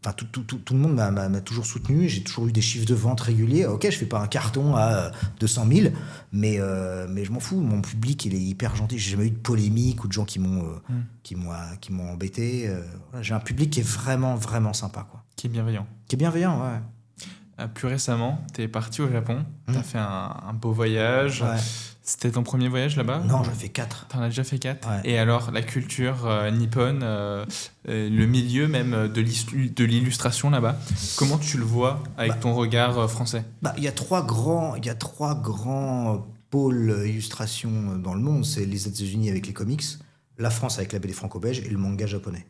enfin, tout le monde m'a toujours soutenu. J'ai toujours eu des chiffres de vente réguliers. Ok, je fais pas un carton à 200 000, mais je m'en fous. Mon public, il est hyper gentil. J'ai jamais eu de polémique ou de gens qui m'ont embêté. Voilà, j'ai un public qui est vraiment, vraiment sympa, quoi. Qui est bienveillant. Qui est bienveillant, ouais. Plus récemment, tu es parti au Japon. Tu as fait un beau voyage. Ouais. C'était ton premier voyage là-bas? Non, j'en ai fait 4. T'en as déjà fait 4? Ouais. Et alors, la culture nippone, le milieu même de l'illustration là-bas, comment tu le vois avec ton regard français? Il y a trois grands pôles illustration dans le monde. C'est les États-Unis avec les comics, la France avec la BD franco-belge et le manga japonais.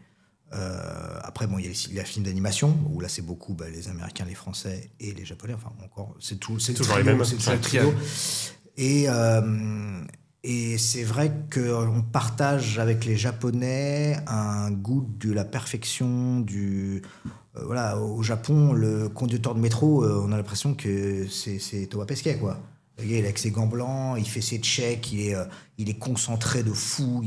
Après, bon, il y a les films d'animation, où là, c'est beaucoup les Américains, les Français et les Japonais. Enfin, encore, c'est toujours les mêmes. C'est le trio. Et c'est vrai qu'on partage avec les Japonais un goût de la perfection. Voilà, au Japon, le conducteur de métro, on a l'impression que c'est Thomas Pesquet, quoi. Le gars, il est avec ses gants blancs, il fait ses checks, il est concentré de fou.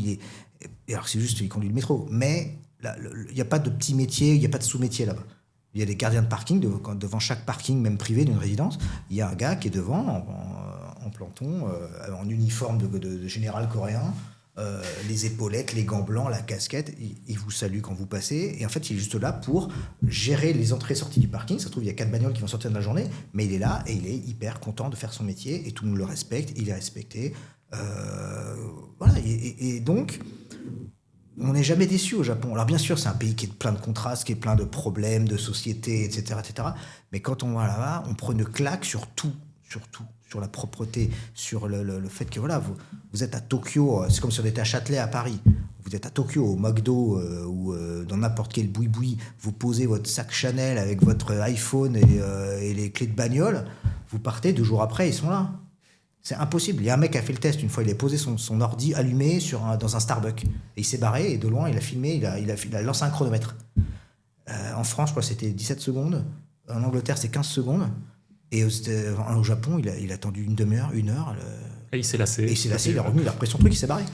Alors, c'est juste qu'il conduit le métro. Mais il n'y a pas de petit métier, il n'y a pas de sous-métier là-bas. Il y a des gardiens de parking devant chaque parking, même privé d'une résidence. Il y a un gars qui est devant en planton, en uniforme de général coréen, les épaulettes, les gants blancs, la casquette. Il vous salue quand vous passez. Et en fait, il est juste là pour gérer les entrées et sorties du parking. Ça se trouve, il y a 4 bagnoles qui vont sortir de la journée, mais il est là et il est hyper content de faire son métier et tout le monde le respecte. Il est respecté. Voilà. Et donc, on n'est jamais déçu au Japon. Alors bien sûr, c'est un pays qui est plein de contrastes, qui est plein de problèmes, de société, etc., etc. Mais quand on va là-bas, on prend une claque sur tout. Sur la propreté, sur le fait que voilà, vous êtes à Tokyo, c'est comme si on était à Châtelet à Paris. Vous êtes à Tokyo, au McDo ou dans n'importe quel boui-boui, vous posez votre sac Chanel avec votre iPhone et les clés de bagnole, vous partez, 2 jours après, ils sont là. C'est impossible. Il y a un mec qui a fait le test une fois, il a posé son ordi allumé dans un Starbucks. Et il s'est barré, et de loin, il a filmé, il a lancé un chronomètre. En France, je crois que c'était 17 secondes. En Angleterre, c'est 15 secondes. Et au Japon, il a attendu une demi-heure, 1 heure. Et il s'est lassé. Il est revenu, il a repris son truc, il s'est barré.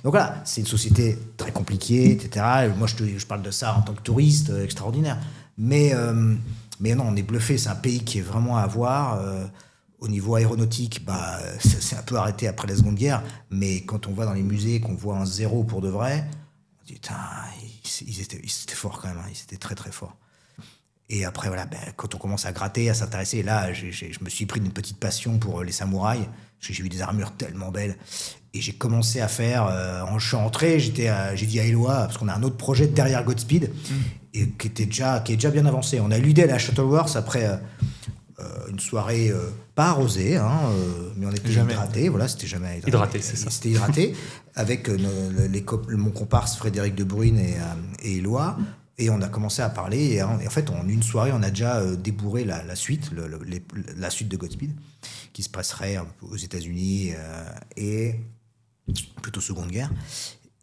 Donc voilà, c'est une société très compliquée, etc. Moi, je parle de ça en tant que touriste, extraordinaire. Mais non, on est bluffé. C'est un pays qui est vraiment à voir. Au niveau aéronautique, c'est un peu arrêté après la Seconde Guerre. Mais quand on va dans les musées, qu'on voit un zéro pour de vrai, on dit, putain, ils étaient forts quand même. Ils étaient très, très forts. Et après, voilà, quand on commence à gratter, à s'intéresser, là, je me suis pris d'une petite passion pour les samouraïs. J'ai vu des armures tellement belles. Et j'ai commencé à faire... je suis rentré, j'ai dit à Eloi, parce qu'on a un autre projet derrière Godspeed, et qui est déjà bien avancé. On a éludé à la Shuttleworth après une soirée pas arrosée, hein, mais on était hydraté. Voilà, c'était jamais hydraté, c'est ça. C'était hydraté, avec mon comparse Frédéric De Bruyne et Eloi. Et on a commencé à parler, et en fait, en une soirée, on a déjà débourré la suite, la suite de Godspeed, qui se passerait aux États-Unis et plutôt Seconde Guerre.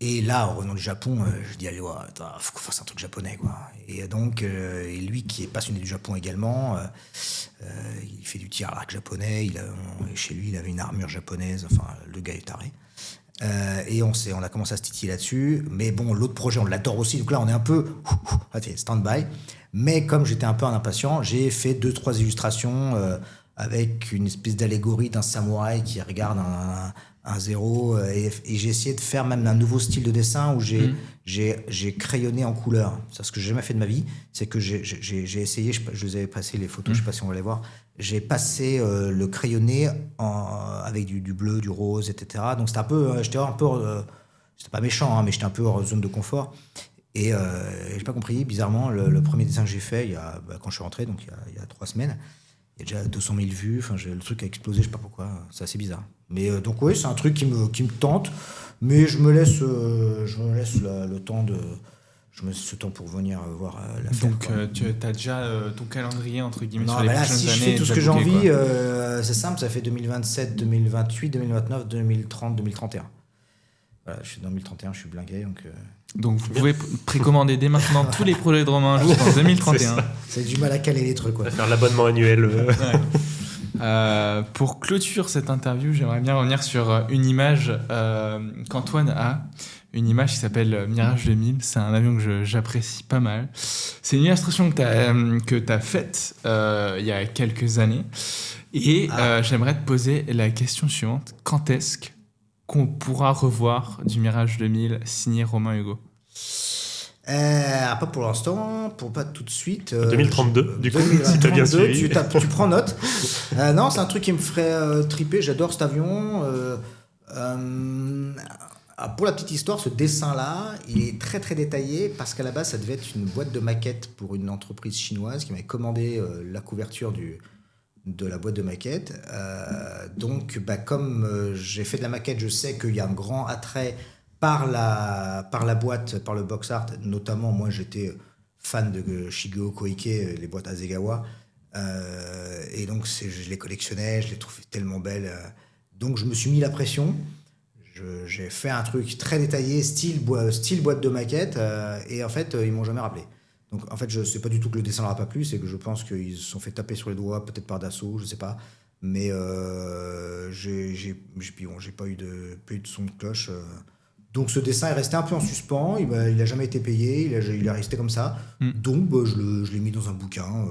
Et là, en revenant du Japon, je dis allez, ouais, faut qu'on fasse un truc japonais, quoi. Et donc, et lui qui est passionné du Japon également, il fait du tir à l'arc japonais. Chez lui, il avait une armure japonaise. Enfin, le gars est taré. Et on a commencé à se titiller là-dessus. Mais bon, l'autre projet, on l'adore aussi. Donc là, on est un peu stand-by. Mais comme j'étais un peu un impatient, j'ai fait 2-3 illustrations avec une espèce d'allégorie d'un samouraï qui regarde un zéro. Et j'ai essayé de faire même un nouveau style de dessin où j'ai crayonné en couleur. C'est ce que j'ai jamais fait de ma vie. C'est que j'ai essayé, je vous avais passé les photos, je sais pas si on va les voir. J'ai passé le crayonné avec du bleu, du rose, etc. Donc c'était un peu, c'était pas méchant, hein, mais j'étais un peu hors zone de confort. Et j'ai pas compris, bizarrement, le premier dessin que j'ai fait quand je suis rentré, donc il y a 3 semaines, il y a déjà 200 000 vues, le truc a explosé, je sais pas pourquoi, c'est assez bizarre. Mais donc oui, c'est un truc qui me tente, mais je me laisse le temps de... Je me laisse ce temps pour venir voir la faire. Donc tu as déjà ton calendrier, entre guillemets, non, sur les là, prochaines si années. je fais tout ce que j'ai booké, envie, c'est simple, ça fait 2027, 2028, 2029, 2030, 2031. Voilà, je suis dans 2031, je suis blingué, donc vous pouvez précommander dès maintenant tous les projets de Romain jusqu'en 2031. C'est du mal à caler les trucs, quoi. Faire l'abonnement annuel. Pour clôture cette interview, j'aimerais bien revenir sur une image qu'Antoine a. Une image qui s'appelle Mirage 2000. C'est un avion que j'apprécie pas mal. C'est une illustration que tu as faite il y a quelques années. Et j'aimerais te poser la question suivante. Quand est-ce qu'on pourra revoir du Mirage 2000 signé Romain Hugo? Pas pour l'instant, pas tout de suite. 2032, du coup, si tu as bien suivi. Tu prends note. Non, c'est un truc qui me ferait triper. J'adore cet avion. Pour la petite histoire, ce dessin-là, il est très très détaillé parce qu'à la base, ça devait être une boîte de maquettes pour une entreprise chinoise qui m'avait commandé la couverture de la boîte de maquettes. Donc, comme j'ai fait de la maquette, je sais qu'il y a un grand attrait par la boîte, par le box art. Notamment, moi, j'étais fan de Shigeo Koike, les boîtes Asegawa. Et donc, je les collectionnais, je les trouvais tellement belles. Donc, je me suis mis la pression. J'ai fait un truc très détaillé, style boîte de maquette. Et en fait, ils m'ont jamais rappelé. Donc, en fait, je sais pas du tout que le dessin leur a pas plu. C'est que je pense qu'ils se sont fait taper sur les doigts, peut-être par Dassault, je sais pas. Mais j'ai pas eu de son de cloche. Donc ce dessin est resté un peu en suspens, il a jamais été payé, il est resté comme ça. Donc je l'ai mis dans un bouquin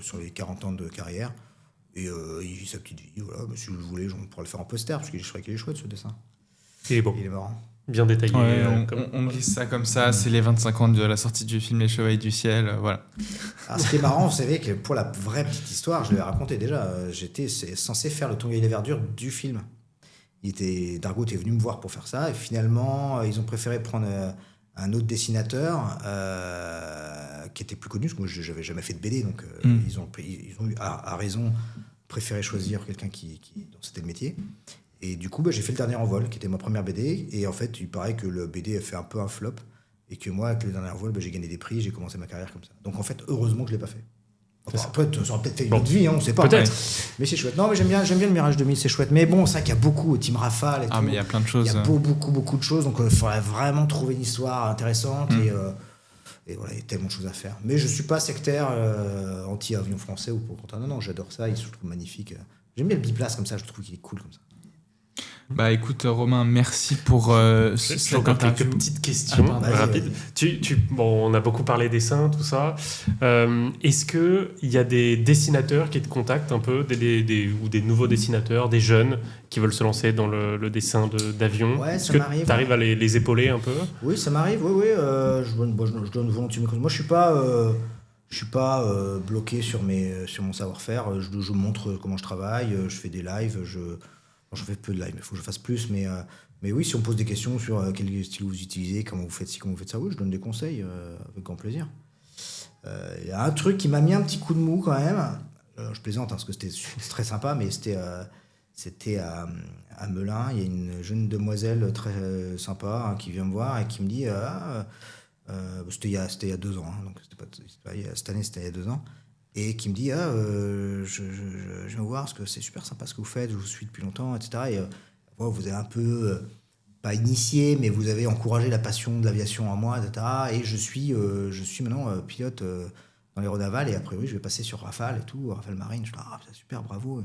sur les 40 ans de carrière. Et il vit sa petite vie. Voilà. Si je voulais, on pourrait le faire en poster, parce que je trouvais qu'il est chouette ce dessin. Et bon, il est marrant. Bien détaillé. Ouais, on glisse ça comme ça, c'est les 25 ans de la sortie du film Les Chevaliers du Ciel, voilà. Alors, ce qui est marrant, vous savez que pour la vraie petite histoire, je l'avais raconté déjà, j'étais censé faire le Tonga et les Verdures du film. Dargaud est venu me voir pour faire ça, et finalement, ils ont préféré prendre un autre dessinateur qui était plus connu, parce que moi, je n'avais jamais fait de BD, donc ils ont eu, à raison, préféré choisir quelqu'un dont c'était le métier. Et du coup, j'ai fait le dernier envol, qui était ma première BD, et en fait, il paraît que le BD a fait un peu un flop, et que moi, avec le dernier envol, j'ai gagné des prix, j'ai commencé ma carrière comme ça. Donc en fait, heureusement que je ne l'ai pas fait. Enfin, après, ça aurait peut-être fait une autre vie, on ne sait pas. Peut-être. Mais c'est chouette. Non, mais j'aime bien le Mirage 2000, c'est chouette. Mais bon, c'est vrai qu'il y a beaucoup, Team Rafale et tout. Mais il y a plein de choses. Il y a beaucoup de choses. Donc, il faudrait vraiment trouver une histoire intéressante. Et voilà, il y a tellement de choses à faire. Mais je ne suis pas sectaire anti-avion français ou pour contre. Non, j'adore ça. Je le trouve magnifique. J'aime bien le biplace comme ça. Je trouve qu'il est cool comme ça. Écoute Romain, merci pour cette encore interview. quelques petites questions rapides. On a beaucoup parlé dessin, tout ça. Est-ce qu'il y a des dessinateurs qui te contactent un peu, ou des nouveaux dessinateurs, des jeunes qui veulent se lancer dans le dessin d'avion? Ouais, Est-ce que tu arrives à les épauler un peu? Oui, ça m'arrive, oui. Je donne volontiers mes conseils. Moi, je suis pas bloqué sur mon savoir-faire. Je montre comment je travaille, je fais des lives, je fais peu de live, il faut que je fasse plus, mais oui, si on me pose des questions sur quel style vous utilisez, comment vous faites ci, comment vous faites ça, oui, je donne des conseils avec grand plaisir. Il y a un truc qui m'a mis un petit coup de mou quand même, je plaisante parce que c'était très sympa, mais c'était à Melun, il y a une jeune demoiselle très sympa qui vient me voir et qui me dit c'était il y a 2 ans, donc cette année c'était il y a 2 ans. Et qui me dit je vais voir parce que c'est super sympa ce que vous faites, je vous suis depuis longtemps, etc. Et vous avez un peu pas initié, mais vous avez encouragé la passion de l'aviation en moi, etc. Et je suis maintenant pilote dans l'aéronaval, et après, oui, je vais passer sur Rafale et tout, Rafale Marine. Je dis, c'est super, bravo.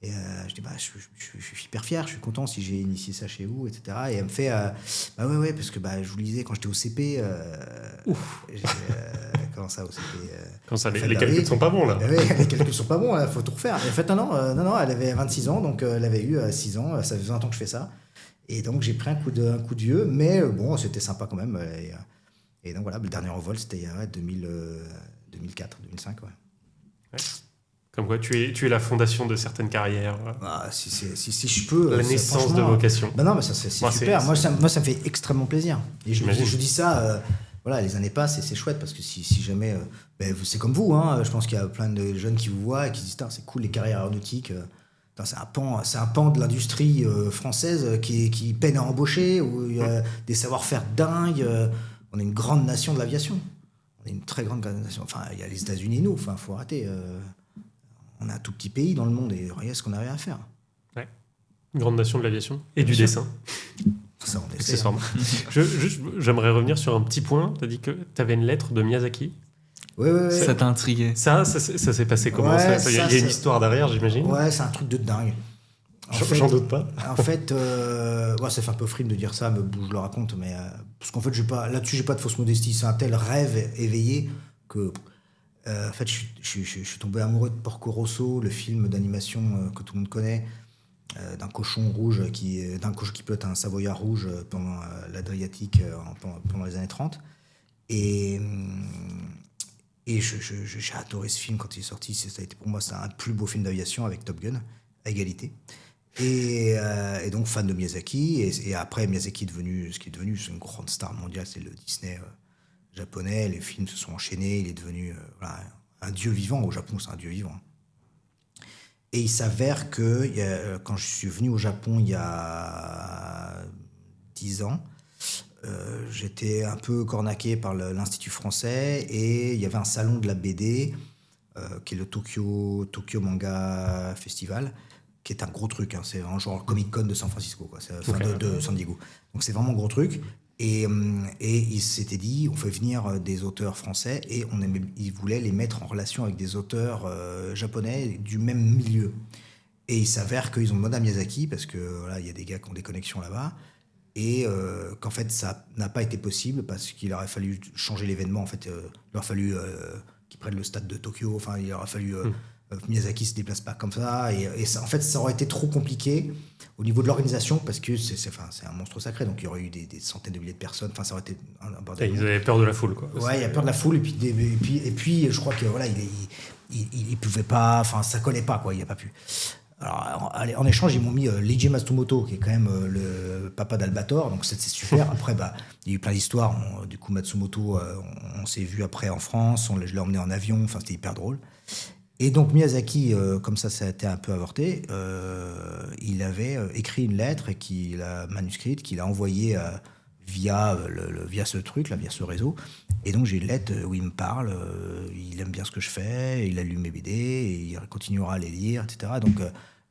Et je dis, je suis hyper fier, je suis content si j'ai initié ça chez vous, etc. Et elle me fait, ouais, parce que je vous le disais, quand j'étais au CP, comment ça, au CP Quand ça, les calculs sont pas bons, là. Oui, les calculs sont pas bons, il faut tout refaire. Et en fait, non, elle avait 26 ans, donc elle avait eu 6 ans, ça fait 20 ans que je fais ça. Et donc, j'ai pris un coup de vieux, mais bon, c'était sympa quand même. Et donc, voilà, le dernier envol, c'était il y a 2004, 2005, ouais. Comme quoi, tu es la fondation de certaines carrières. Si je peux... La naissance de vocation. Non, mais ça, c'est super. Moi, ça me fait extrêmement plaisir. Et je dis ça... voilà, les années passent et c'est chouette parce que si jamais... c'est comme vous, hein, je pense qu'il y a plein de jeunes qui vous voient et qui disent « c'est cool, les carrières aéronautiques. C'est un pan de l'industrie française qui peine à embaucher, où il y a des savoir-faire dingues. On est une grande nation de l'aviation. On est une très grande nation. Enfin, il y a les États-Unis et nous. Enfin, faut arrêter. On est un tout petit pays dans le monde et regardez ce qu'on arrive à faire. Ouais. Une grande nation de l'aviation et du dessin. Ça, on essaie. Accessoirement. J'aimerais revenir sur un petit point. Tu as dit que tu avais une lettre de Miyazaki. Oui. Ça t'a intrigué. Ça s'est passé comment? Il y a une histoire derrière, j'imagine. Ouais, c'est un truc de dingue. J'en doute pas. En fait, ça fait un peu frime de dire ça, mais je le raconte. Mais, parce qu'en fait, là-dessus, j'ai pas de fausse modestie. C'est un tel rêve éveillé que... en fait, je suis tombé amoureux de Porco Rosso, le film d'animation que tout le monde connaît, d'un cochon rouge qui pilote un Savoyard rouge pendant l'Adriatique pendant les années 30. Et j'ai adoré ce film quand il est sorti. Ça a été pour moi, c'est un plus beau film d'aviation avec Top Gun, à égalité. Et donc fan de Miyazaki. Et après, Miyazaki ce qui est devenu, c'est une grande star mondiale, c'est le Disney japonais. Les films se sont enchaînés. Il est devenu un dieu vivant. Au Japon, c'est un dieu vivant. Et il s'avère que quand je suis venu au Japon il y a 10 ans, j'étais un peu cornaqué par l'Institut français et il y avait un salon de la BD qui est le Tokyo Manga Festival, qui est un gros truc. C'est un genre Comic-Con de San Francisco, quoi. De San Diego. Donc c'est vraiment un gros truc. Et il s'était dit, on fait venir des auteurs français et il voulait les mettre en relation avec des auteurs japonais du même milieu. Et il s'avère qu'ils ont demandé à Miyazaki, parce que voilà, il y a des gars qui ont des connexions là-bas, et qu'en fait ça n'a pas été possible parce qu'il aurait fallu changer l'événement. En fait, il aurait fallu qu'ils prennent le stade de Tokyo. Enfin, il aurait fallu Miyazaki se déplace pas comme ça, et ça, en fait, ça aurait été trop compliqué au niveau de l'organisation parce que c'est un monstre sacré, donc il y aurait eu des centaines de milliers de personnes. Enfin, ça aurait été un bordel. Ils avaient peur de la foule, quoi. Ouais, il y a peur de la foule, et puis je crois que voilà, il pouvait pas, enfin, ça collait pas, quoi. Il a pas pu. Alors, en échange, ils m'ont mis Leiji Matsumoto, qui est quand même le papa d'Albator, donc c'est super. Après, il y a eu plein d'histoires. Du coup, Matsumoto, on s'est vu après en France, je l'ai emmené en avion, enfin, c'était hyper drôle. Et donc Miyazaki, comme ça a été un peu avorté, il avait écrit une lettre qu'il a manuscrite, qu'il a envoyée via ce truc, là, via ce réseau. Et donc j'ai une lettre où il me parle, il aime bien ce que je fais, il a lu mes BD, et il continuera à les lire, etc. Donc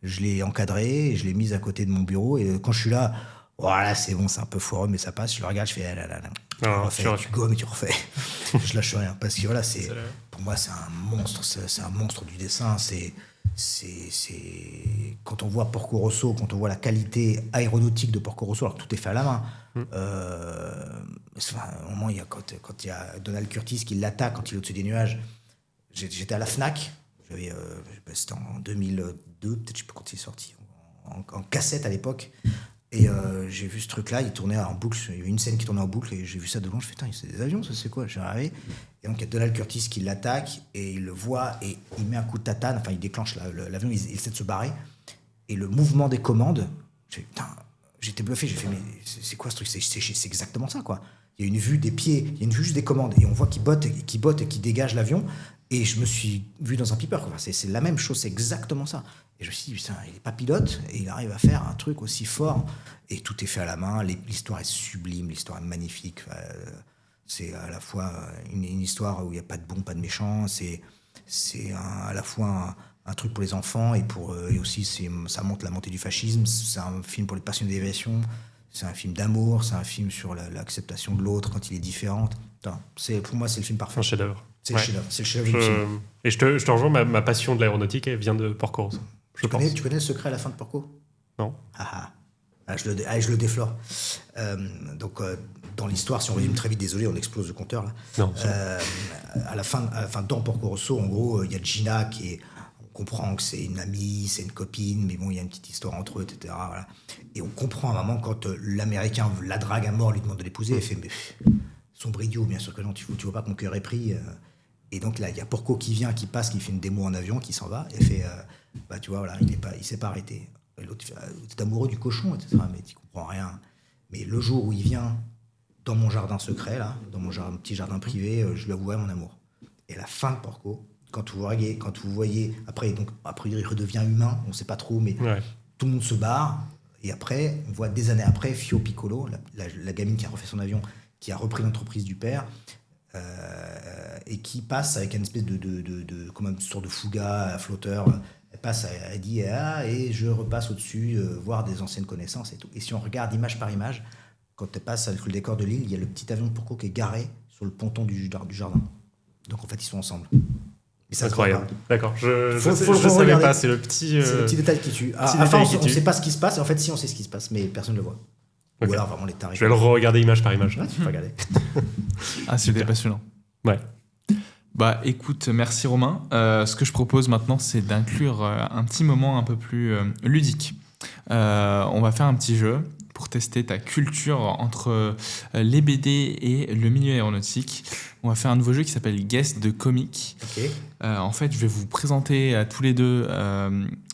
je l'ai encadré, et je l'ai mise à côté de mon bureau, et quand je suis là, voilà, c'est bon, c'est un peu foireux, mais ça passe, je le regarde, je fais tu gommes et tu refais. Je lâche rien, parce que voilà, pour moi c'est un monstre du dessin. C'est quand on voit Porco Rosso, quand on voit la qualité aéronautique de Porco Rosso, alors que tout est fait à la main. À un moment, quand il y a Donald Curtis qui l'attaque quand il est au-dessus des nuages, j'étais à la Fnac, c'était en 2002, peut-être, je sais pas quand il est sorti, en cassette à l'époque. Et j'ai vu ce truc-là, il tournait en boucle. Il y avait une scène qui tournait en boucle et j'ai vu ça de loin. Je fais, putain, c'est des avions, ça, c'est quoi? J'ai arrivé. Et donc, il y a Donald Curtis qui l'attaque et il le voit et il met un coup de tatane. Enfin, il déclenche l'avion, il essaie de se barrer. Et le mouvement des commandes, j'étais bluffé. J'ai fait, mais c'est quoi ce truc? C'est exactement ça, quoi. Il y a une vue des pieds, il y a une vue juste des commandes. Et on voit qu'il botte et qui dégage l'avion. Et je me suis vu dans un piper, quoi. C'est la même chose, c'est exactement ça. Et je me suis dit, putain, il n'est pas pilote et il arrive à faire un truc aussi fort. Et tout est fait à la main. L'histoire est sublime, l'histoire est magnifique. C'est à la fois une histoire où il n'y a pas de bon, pas de méchant. C'est à la fois un truc pour les enfants et aussi ça montre la montée du fascisme. C'est un film pour les passionnés d'aviation. C'est un film d'amour, c'est un film sur l'acceptation de l'autre quand il est différent. Putain, pour moi, c'est le film parfait. Un chef-d'œuvre. C'est le chef-d'œuvre. C'est le chef-d'œuvre du film. Et je te rejoins, ma passion de l'aéronautique, elle vient de Porco Rosso. Tu connais le secret à la fin de Porco ? Non. Je le déflore. Dans l'histoire, si on résume très vite, désolé, on explose le compteur là. Non. À la fin, dans Porco Rosso, en gros, il y a Gina on comprend que c'est une amie, c'est une copine, mais bon, il y a une petite histoire entre eux, etc. Voilà. Et on comprend à un moment quand l'Américain la drague à mort, lui demande de l'épouser, elle fait mais sombre idiot, bien sûr que non, tu vois pas que mon cœur est pris. Et donc là, il y a Porco qui vient, qui passe, qui fait une démo en avion, qui s'en va, et fait tu vois, voilà, il s'est pas arrêté. Et l'autre fait t'es amoureux du cochon, etc. Mais tu comprends rien. Mais le jour où il vient dans mon jardin secret, là, dans mon petit jardin privé, je lui avouerai mon amour. Et à la fin de Porco, quand vous voyez, après, il redevient humain, on ne sait pas trop, mais tout le monde se barre. Et après, on voit des années après, Fio Piccolo, la gamine qui a refait son avion, qui a repris l'entreprise du père, et qui passe avec une espèce comme une sorte de fouga flotteur. Elle passe, elle dit et je repasse au-dessus, voir des anciennes connaissances et tout. Et si on regarde image par image, quand elle passe avec le décor de l'île, il y a le petit avion de Porco qui est garé sur le ponton du jardin. Donc en fait, ils sont ensemble. C'est incroyable. D'accord. Je savais pas. C'est le petit détail qui tue. Enfin, on ne sait pas ce qui se passe. En fait, si, on sait ce qui se passe, mais personne ne le voit. Okay. Ou alors vraiment les tarifs. Je vais le re-regarder image par image. Tu peux regarder. C'était passionnant. Ouais. Bah écoute, merci Romain. Ce que je propose maintenant, c'est d'inclure un petit moment un peu plus ludique. On va faire un petit jeu pour tester ta culture entre les BD et le milieu aéronautique. On va faire un nouveau jeu qui s'appelle Guess de comics. Okay. En fait, je vais vous présenter à tous les deux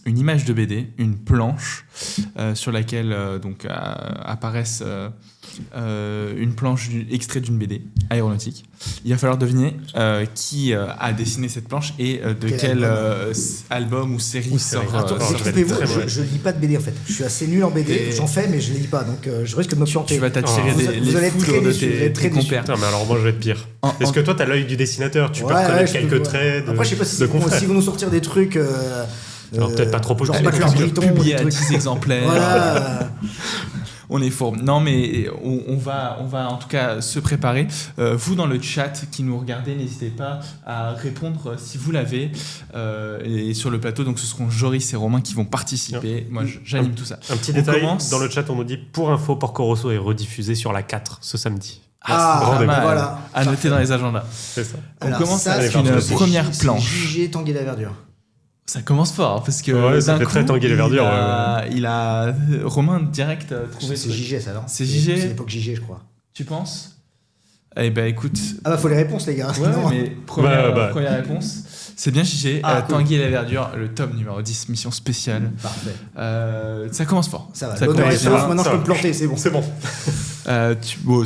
une image de BD, une planche sur laquelle apparaissent une planche extrait d'une BD aéronautique. Il va falloir deviner qui a dessiné cette planche et de quel album ou série sort. Je lis pas de BD en fait. Je suis assez nul en BD. J'en fais, mais je les lis pas. Donc je risque de me planter. Tu vas t'attirer les foudres de tes compères. Non, mais alors moi je vais être pire. Est-ce que toi t'as l'œil du dessinateur? Tu peux reconnaître quelques traits de. Après, je sais pas si vous nous sortir des trucs. Peut-être pas trop publié à 10 exemplaires. Voilà. On est fort. Non, mais on va en tout cas se préparer. Vous, dans le chat qui nous regardez, n'hésitez pas à répondre si vous l'avez. Et sur le plateau, donc ce seront Joris et Romain qui vont participer. Moi, j'anime tout ça. Un petit détail, dans le chat, on nous dit, pour info, Porco Rosso est rediffusé sur la 4 ce samedi. Voilà. À noter dans les agendas. C'est ça. On commence avec une première planche. JG Tanguy la Verdure. Ça commence fort parce que ça fait très Tanguy la Verdure. Il a Romain direct trouvé. C'est JG ça, non? C'est JG. C'est l'époque JG, je crois. Tu penses? Eh ben écoute. Faut les réponses les gars. Ouais, mais première réponse. C'est bien JG. Tanguy et la Verdure, le tome numéro 10, mission spéciale. Parfait. Ça commence fort. Ça va. Maintenant je peux me planter, c'est bon. C'est bon.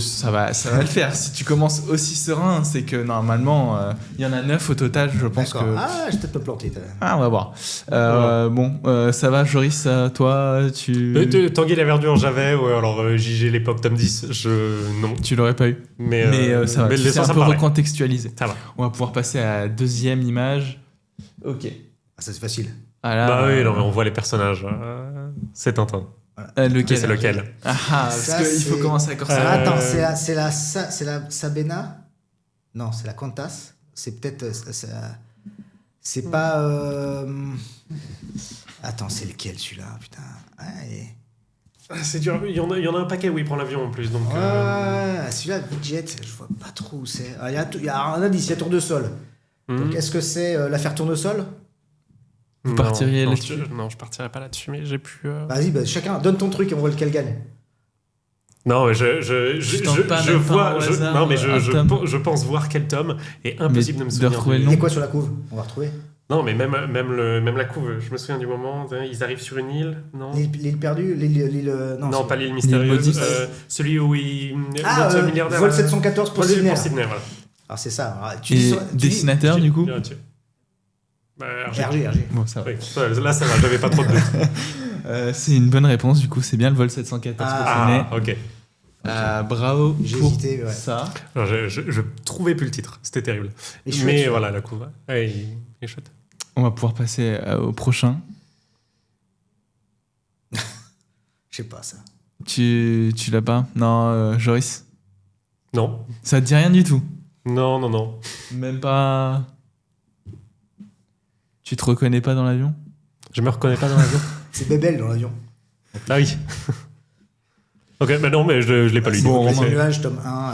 Ça va le faire. Si tu commences aussi serein, c'est que normalement, il y en a 9 au total, je pense que... je vais peut-être me planter. On va voir. Ça va, Joris, toi, Tanguy la Verdure, j'avais, alors JG l'époque tome 10, non. Tu l'aurais pas eu. Mais ça va, c'est un peu recontextualisé. Ça va. On va pouvoir passer à la deuxième image. Ok. Ça c'est facile. Oui, on voit les personnages. C'est Tintin. Lequel? C'est lequel? Parce qu'il faut commencer à corser. Attends, c'est la Sabena? Non, c'est la Qantas. C'est peut-être... C'est pas... Attends, c'est lequel celui-là? Putain. C'est dur. Il y en a un paquet où il prend l'avion en plus. Donc, celui-là, Budget, je vois pas trop où c'est. Il y a un indice, il y a Tournesol. Donc est-ce que c'est l'affaire Tournesol? Vous partiriez là-dessus? Non, je partirais pas là-dessus, mais j'ai pu... Vas-y, chacun donne ton truc et on voit lequel gagne. Non, mais je vois... Non, mais je pense voir quel tome est impossible de me souvenir. Il y a quoi sur la couve? On va retrouver. Non, mais même la couve, je me souviens du moment, ils arrivent sur une île, non? L'île perdue? Non, pas l'île mystérieuse. Celui où notre milliardaire... Vol 714 pour Sydney. Voilà. Alors c'est ça. Dessinateur, du coup? Hergé. Bon, ça va. Oui, là, ça va, j'avais pas trop de doute. C'est une bonne réponse, du coup, c'est bien le vol 714 pour Sydney. Ok. Bravo. J'ai pour hésité, ça. Alors, je trouvais plus le titre, c'était terrible. Mais voilà, la couve, il est chouette. On va pouvoir passer au prochain. Je sais pas ça. Tu l'as pas? Non, Joris. Non. Ça te dit rien du tout? Non. Même pas... Tu te reconnais pas dans l'avion? Je me reconnais pas dans l'avion. C'est Bébel dans l'avion. Ah oui. Ok, bah non, mais je l'ai pas lu. Bon, C'est Romain. le nuage, tome 1.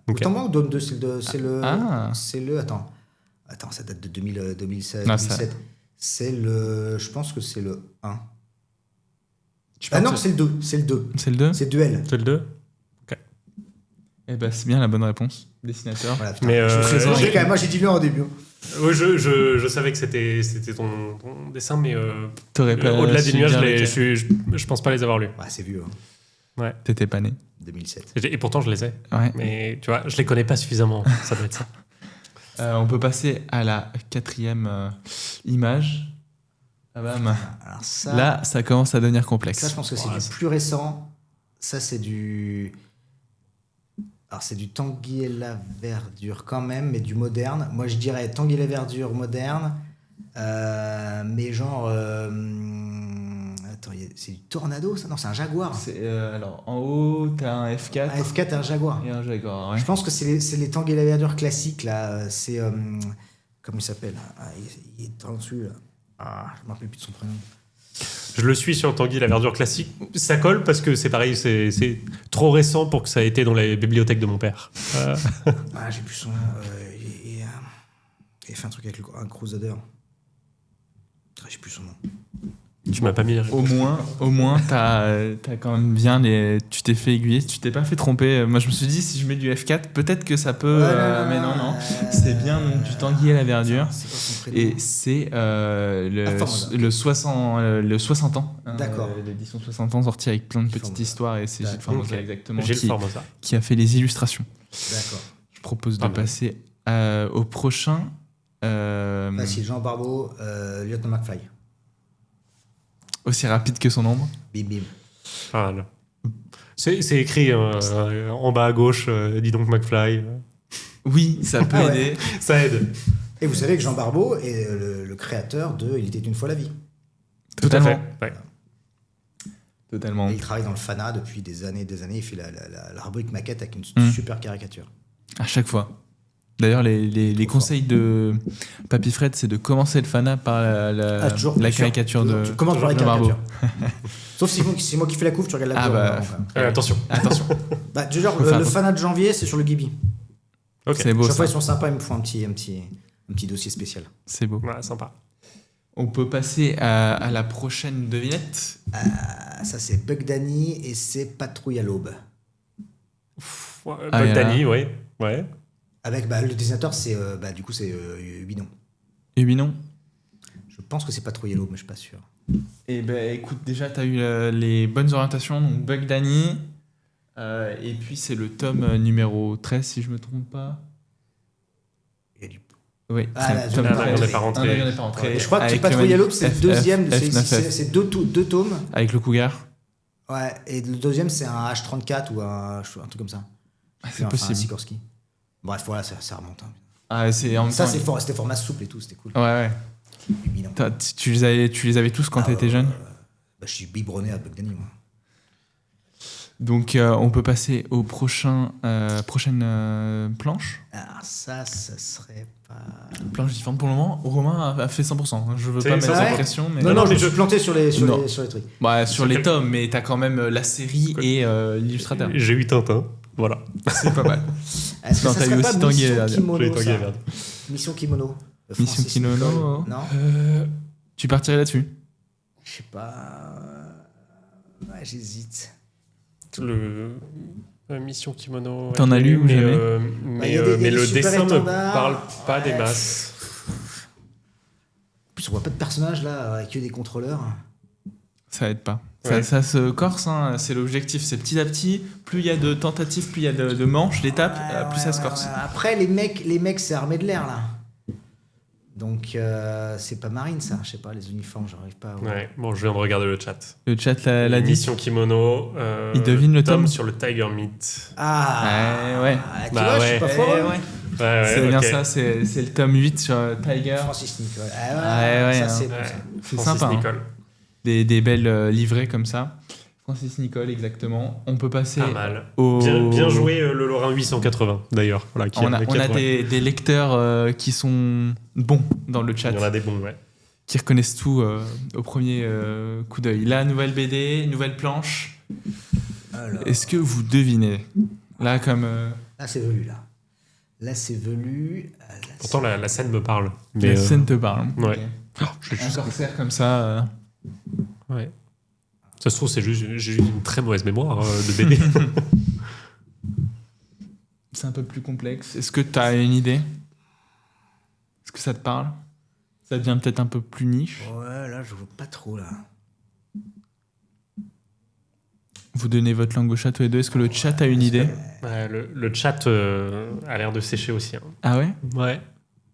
Ok. Tome 1 ou tome 2, c'est le... Ah. C'est le... Attends, ça date de 2016, Ah, 2007. C'est le... Je pense que c'est le 1. Tu Ah penses non, c'est le 2. C'est le 2? C'est Duel. C'est le 2. Eh ben, c'est bien la bonne réponse. Dessinateur. Voilà, putain. Mais Je vous présente. j'ai- Moi, j'ai dit le 1 au début. Oui, je savais que c'était ton dessin, mais T'aurais pas au-delà des su nuages, dire je pense pas les avoir lus. Ouais, c'est vieux, hein. T'étais pas né. 2007. Et pourtant, je les ai. Ouais. Mais tu vois, je les connais pas suffisamment. Ça doit être ça. On peut passer à la 4e image. Ah bam. Alors ça, Là, ça commence à devenir complexe. ça, je pense que c'est Ouais, du ça- plus récent. Ça, c'est du... Alors, c'est du Tanguy et la Verdure quand même, mais du moderne. Moi, je dirais Tanguy et la Verdure moderne, mais genre... Attends, c'est du Tornado, ça? Non, c'est un Jaguar. Alors, en haut, t'as un F4 Un F4 et un Jaguar. et un Jaguar. Ouais. Je pense que c'est les Tanguy et la Verdure classiques, là. C'est... comment il s'appelle? Il est en dessus, là. Ah, je ne me rappelle plus de son prénom. Je le suis sur Tanguy, la verdure classique. Ça colle parce que c'est pareil, c'est trop récent pour que ça ait été dans les bibliothèques de mon père. Ah, j'ai plus son nom. Il a fait un truc avec un Crusader. Ah, j'ai plus son nom. Tu m'as pas mis les réponses. Au moins, t'as quand même bien tu t'es fait aiguiller, tu t'es pas fait tromper. Moi, je me suis dit, si je mets du F4, peut-être que ça peut. Mais non. C'est bien donc, du Tanguy et la Verdure. C'est quoi son prénom? Et c'est Formidable. le 60 ans. Hein, D'accord. L'édition 60 ans sortie avec plein de petites Formosa. histoires. Et c'est Gilles D'accord. Formosa, Ok. exactement, J'ai le Formosa. qui a fait les illustrations. D'accord. Je propose de Pas mal. passer au prochain. Facile, Jean Barbeau, Lieutenant McFly. Aussi rapide que son ombre. Bim bim. Ah, là. C'est écrit en bas à gauche, dis donc McFly. Oui, ça peut Ah ouais. aider. Ça aide. Et vous savez que Jean Barbeau est le créateur de Il était une fois la vie. Tout à Totalement. fait. Ouais. Totalement. Et il travaille dans le FANA depuis des années. Il fait la rubrique maquette avec une super caricature. À chaque fois. D'ailleurs, les conseils de Papy Fred, c'est de commencer le FANA par Toujours, la bien sûr. caricature Toujours. de Tu commences par la Jean Barbeau. caricature. Sauf si c'est moi qui fais la couve, tu regardes la Ah couve. bah, avant, quand même. Attention. Attention, Bah, genre, Faut faire le attention. FANA de janvier, c'est sur le Gibi. Ok. c'est beau Chaque fois, ça. ils sont sympas, ils me font un petit dossier spécial. C'est beau. Ouais, sympa. On peut passer à la prochaine devinette. Ça, c'est Bug Danny et c'est Patrouille à l'aube. Ouais, Ah, Bug il y en a Danny, ouais. Ouais. Avec le dessinateur, c'est du coup, c'est Hubinon. Et oui, non. Je pense que c'est Patrouille à l'aube, mais je suis pas sûr. Et ben écoute, déjà, tu as eu les bonnes orientations. Donc, Bug Danny. Et puis, c'est le tome numéro 13, si je me trompe pas. Il y a du... Oui, Ah, là, tome on 13. n'est pas rentré. Ah, non, on n'est pas rentré. Et je crois que Avec Patrouille à l'aube, c'est le FF, deuxième. F9F. C'est deux tomes. Avec le cougar. Ouais, et le deuxième, c'est un H34 ou un truc comme ça. Ah, c'est Enfin, possible. un Sikorsky. Bref, voilà, ça remonte. Hein. Ah, c'est en même Ça, temps- c'était format souple et tout, c'était cool. Ouais. Hubinon. Tu les avais tous quand Ah, tu étais jeune. Bah, je suis biberonné à Bug Danny, moi. Donc, on peut passer au prochaine planche. Alors ça serait pas... Planche différente pour le moment. Romain a fait 100%. hein. Je veux C'est pas mettre ça, de ouais. pression, mais Non, non, je mais me suis planté sur les Non. trucs. Bah, sur les quel- tomes, mais t'as quand même la série et l'illustrateur. J'ai eu Tintin. Voilà. C'est pas mal. Est-ce que Non, ça t'as eu serait aussi pas Tanguy et Mission Verdure. Kimono, J'ai eu Tanguy ça et Verdure. Mission Kimono. de Mission Francis Kimono. Nicole. Non, Tu partirais là-dessus. je sais pas. Ouais, j'hésite. Le Mission Kimono. ouais, T'en as j'ai lu ou mais, jamais il y a des mais le super dessin ne étendards. parle pas des Ouais. masses. En plus, on voit pas de personnages là, avec que des contrôleurs. Ça aide pas. Ouais. Ça se corse, hein. C'est l'objectif. C'est petit à petit. Plus il y a de tentatives, plus il y a de manches, d'étapes, plus ça se corse. Ouais. Après, les mecs, c'est armé de l'air là. Donc, c'est pas marine ça. Je sais pas, les uniformes, j'arrive pas à voir. Ouais, bon, je viens de regarder le chat. Le chat l'a dit. Mission Kimono. Il devine le tome sur le Tiger Meat. Ah Ouais. Tu Bah vois, je ouais. suis pas fort. Ouais. Ouais, C'est bien ok. ça, c'est le tome 8 sur Tiger. Francis Nicole. Ouais, ça, hein. c'est bon, Ouais. ça. C'est Francis sympa. hein. Nicole. Des belles livrées comme ça. Francis Nicole, exactement. On peut passer Pas mal. au... Bien joué le Lorrain 880, d'ailleurs. Voilà, On a des lecteurs qui sont bons dans le chat. Il y en a des bons, ouais. Qui reconnaissent tout au premier coup d'œil. La nouvelle BD, nouvelle planche. Alors. Est-ce que vous devinez? Là, comme... Là, c'est velu, là. Là, c'est velu. Pourtant, la scène me parle. la scène te parle. Ouais. Ok. Un corsaire comme ça... Ouais. Ça se trouve, j'ai juste une très mauvaise mémoire de BD. C'est un peu plus complexe. Est-ce que tu as une idée? Est-ce que ça te parle? Ça devient peut-être un peu plus niche. Ouais, là, je vois pas trop, là. Vous donnez votre langue au chat tous les deux. Est-ce que le chat a une idée? Ouais, le chat a l'air de sécher aussi. Hein. Ah ouais? Ouais.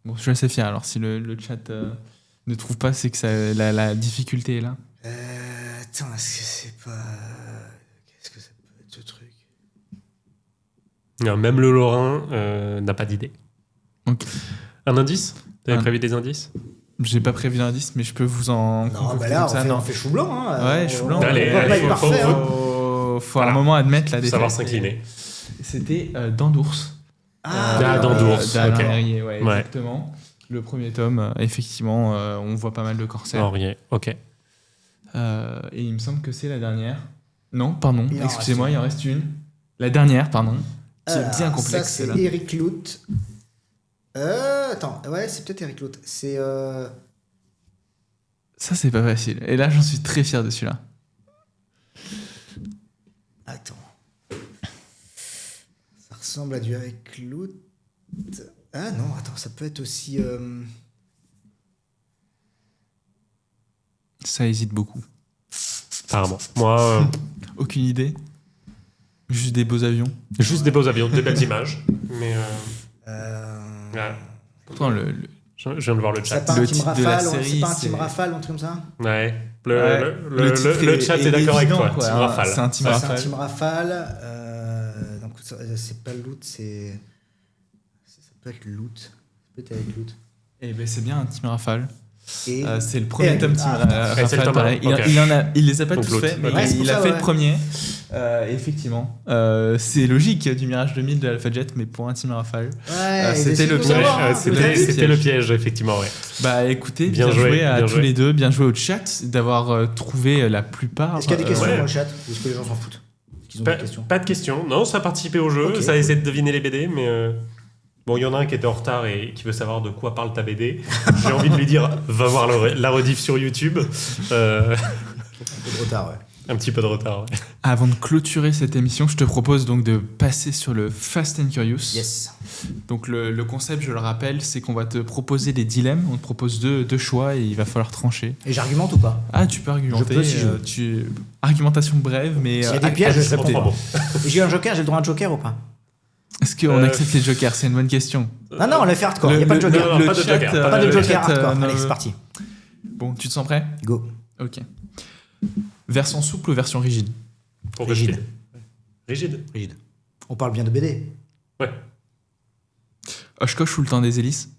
Bon, je suis assez fier. Alors, si le chat ne trouve pas, c'est que la difficulté est là. Attends, est-ce que c'est pas... Qu'est-ce que ça peut être, ce truc? Non, même le Lorrain n'a pas d'idée. Ok. Un indice? T'avais prévu des indices? J'ai pas prévu d'indice, mais je peux vous en... Non, bah là, on fait chou blanc. Hein. Ouais, chou blanc. Allez, Faut à un moment admettre la défaite. Savoir s'incliner. C'était Dents d'ours. Dents d'ours. d'Alain Herrier, ouais, exactement. Le premier tome, effectivement, on voit pas mal de corsaires. Henriet, ok. Et il me semble que c'est la dernière. Non, pardon, Il en excusez-moi, reste il en reste une. La dernière, pardon. Qui est bien complexe. Ça, c'est là. Eric Loot. Attends, ouais, c'est peut-être Eric Loot. C'est... Ça, c'est pas facile. Et là, j'en suis très fier de celui-là. Attends. Ça ressemble à du Eric Loot. Ah non, attends, ça peut être aussi... Ça hésite beaucoup. Apparemment. Moi, Aucune idée. Juste des beaux avions. juste des beaux avions, des belles images. Mais ouais. Pourtant, Je viens de voir le c'est chat. pas un Le Team titre de la Rafale, série, c'est pas un c'est- Team Rafale, un truc comme ça? Ouais. Ouais, Le chat est d'accord avec évident, toi. quoi, Team hein. Rafale. C'est un Team Ouais, Rafale. c'est un Team Rafale. Donc c'est pas Loot, c'est... Ça peut être Loot. Ça peut être avec Loot. Eh ben, c'est bien un Team Rafale. Et... C'est le premier tome Team Ah, Rafale. c'est le tome pareil. un, ok. Il les a pas Donc tous l'autre. faits, mais Ouais, c'est pour il a ça, fait ouais. le premier. Effectivement. C'est logique du Mirage 2000 de Alpha Jet, mais pour un Team Rafale. Ouais, c'était le essayez de piège. savoir, hein, C'était- vous avez vu C'était le piège, effectivement, ouais. Bah écoutez, Bien bien joué, joué à bien tous joué. les deux, bien joué au chat d'avoir trouvé la plupart. Est-ce qu'il y a des questions ouais. dans le chat? Ou est-ce que les gens s'en foutent? Est-ce qu'ils ont des questions? Pas de questions. Non, ça a participé au jeu. Ok, Ça a cool. essayé de deviner les BD, mais bon, il y en a un qui était en retard et qui veut savoir de quoi parle ta BD. J'ai envie de lui dire, va voir la rediff sur YouTube. Un peu de retard, ouais. Un petit peu de retard. Ouais. Avant de clôturer cette émission, je te propose donc de passer sur le Fast and Curious. Yes. Donc le concept, je le rappelle, c'est qu'on va te proposer des dilemmes. On te propose deux choix et il va falloir trancher. Et j'argumente ou pas? Ah, tu peux argumenter. Je peux si je veux. Argumentation brève, mais. S'il y a des pièges, je réponds Enfin, pas. bon. Et j'ai un joker, j'ai le droit à un joker ou pas? Est-ce qu'on accepte les jokers? C'est une bonne question. Ah non, on l'a fait hardcore, il n'y a pas de joker. non, pas de joker, Pas de le joker chat, hardcore. ne- Allez, c'est parti. Bon, tu te sens prêt? Go. Ok. Version souple ou version rigide? Pour Rigide. Rigide. Rigide. Rigide. On parle bien de BD. Ouais. Oshkosh ou le temps des hélices?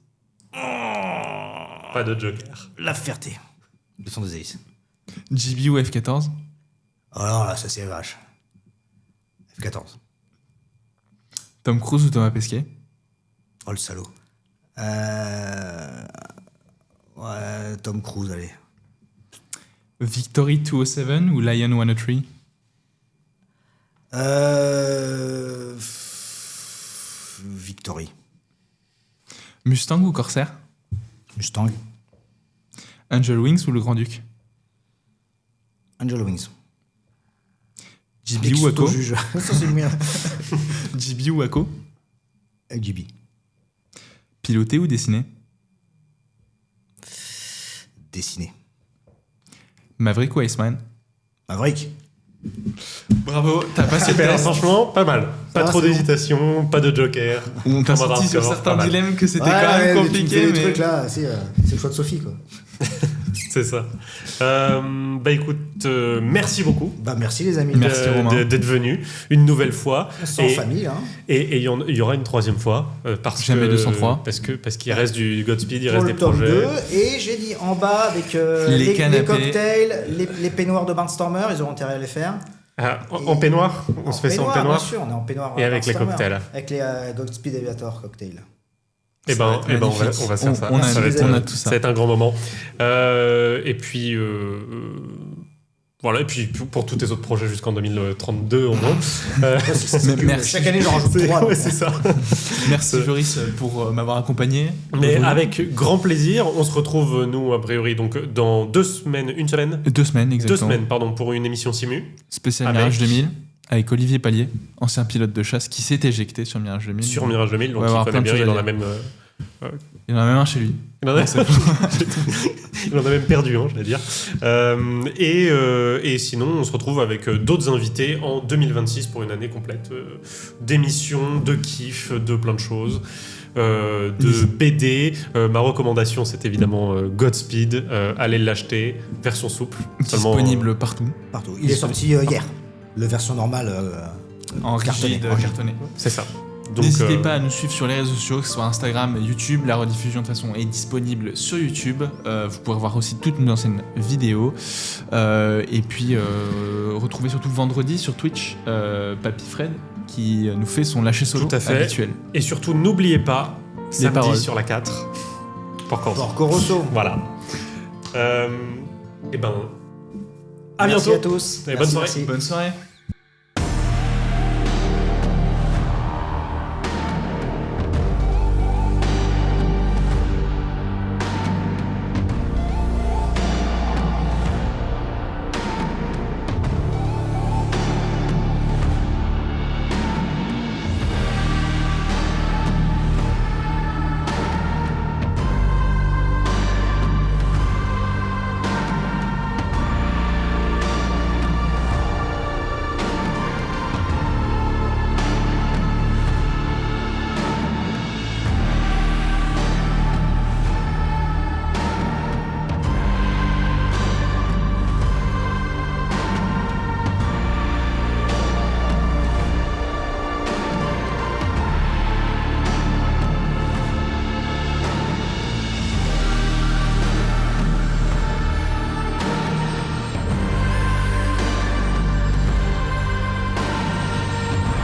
Pas de joker. La Ferté. Le son des hélices. GB ou F14? Oh non, là, ça c'est vache. F14. Tom Cruise ou Thomas Pesquet? Oh le salaud. Ouais, Tom Cruise, allez. Victory 207 ou Lion 103? Victory. Mustang ou Corsair? Mustang. Angel Wings ou le Grand-Duc? Angel Wings. GB ou Ako? juge. Ça c'est le mien. GB ou Ako? GB. Piloté ou dessiné? Dessiné. Maverick ou Iceman? Maverick. Bravo, t'as passé le Super, test. franchement, pas mal. Pas Ça, trop c'est bon. d'hésitation, pas de joker. On t'a On va senti sur voir, certains pas mal. dilemmes que c'était Ouais, quand même mais tu me compliqué, fais des mais... trucs là, c'est le choix de Sophie quoi. C'est ça. Bah écoute, merci beaucoup Bah merci les amis. Merci, Romain. d'être venu une nouvelle fois. On se sent en famille hein. Et il y aura une troisième fois parce Jamais que 203. parce qu'il reste du Godspeed, il Pour reste le des tome projets. 2 et j'ai dit en bas avec Les les canapés. cocktails, les peignoirs de Barnstormer, ils auront intérêt à les faire. En peignoir. On se fait ça en peignoir. Bien sûr, on est en peignoir. Et avec les cocktails. Avec les Godspeed Aviator cocktails. Eh ben, on va se faire ça. On Ça a tout ça. va être un grand moment. Et puis, voilà. Et puis pour tous tes autres projets jusqu'en 2032 au moins. Merci. Chaque année, j'en rajoute 3. Ouais, c'est ça. Merci Joris pour m'avoir accompagné. Mais avec grand plaisir, on se retrouve nous a priori donc dans 2 semaines, 1 semaine. 2 semaines exactement. 2 semaines, pardon, pour une émission Simu. Spécial Avec- Mirage 2000 avec Olivier Pallier, ancien pilote de chasse qui s'est éjecté sur Mirage 2000. Sur Mirage 2000, donc On va avoir il connaît plein de bien, il choses en à a dire. même. Il en a même un chez lui. Il en a, il en a même perdu, je vais dire. Et sinon, on se retrouve avec d'autres invités en 2026 pour une année complète d'émissions, de kiff, de plein de choses. De BD. Ma recommandation, c'est évidemment Godspeed. Allez l'acheter, version souple. Seulement, Disponible partout. Partout. Il est sorti hier. La version normale. En Cartonné. rigide, cartonné. c'est ça. Donc, N'hésitez pas à nous suivre sur les réseaux sociaux, que ce soit Instagram, YouTube. La rediffusion de toute façon est disponible sur YouTube. Vous pourrez voir aussi toutes nos anciennes vidéos. Et puis retrouver surtout vendredi sur Twitch Papy Fred qui nous fait son lâcher solo Tout à fait. habituel. Et surtout, n'oubliez pas, samedi paroles. sur la 4, Porco. Porco Rosso. Voilà. Et ben, à Merci bientôt. à tous. Et bonne soirée. Merci. Bonne soirée.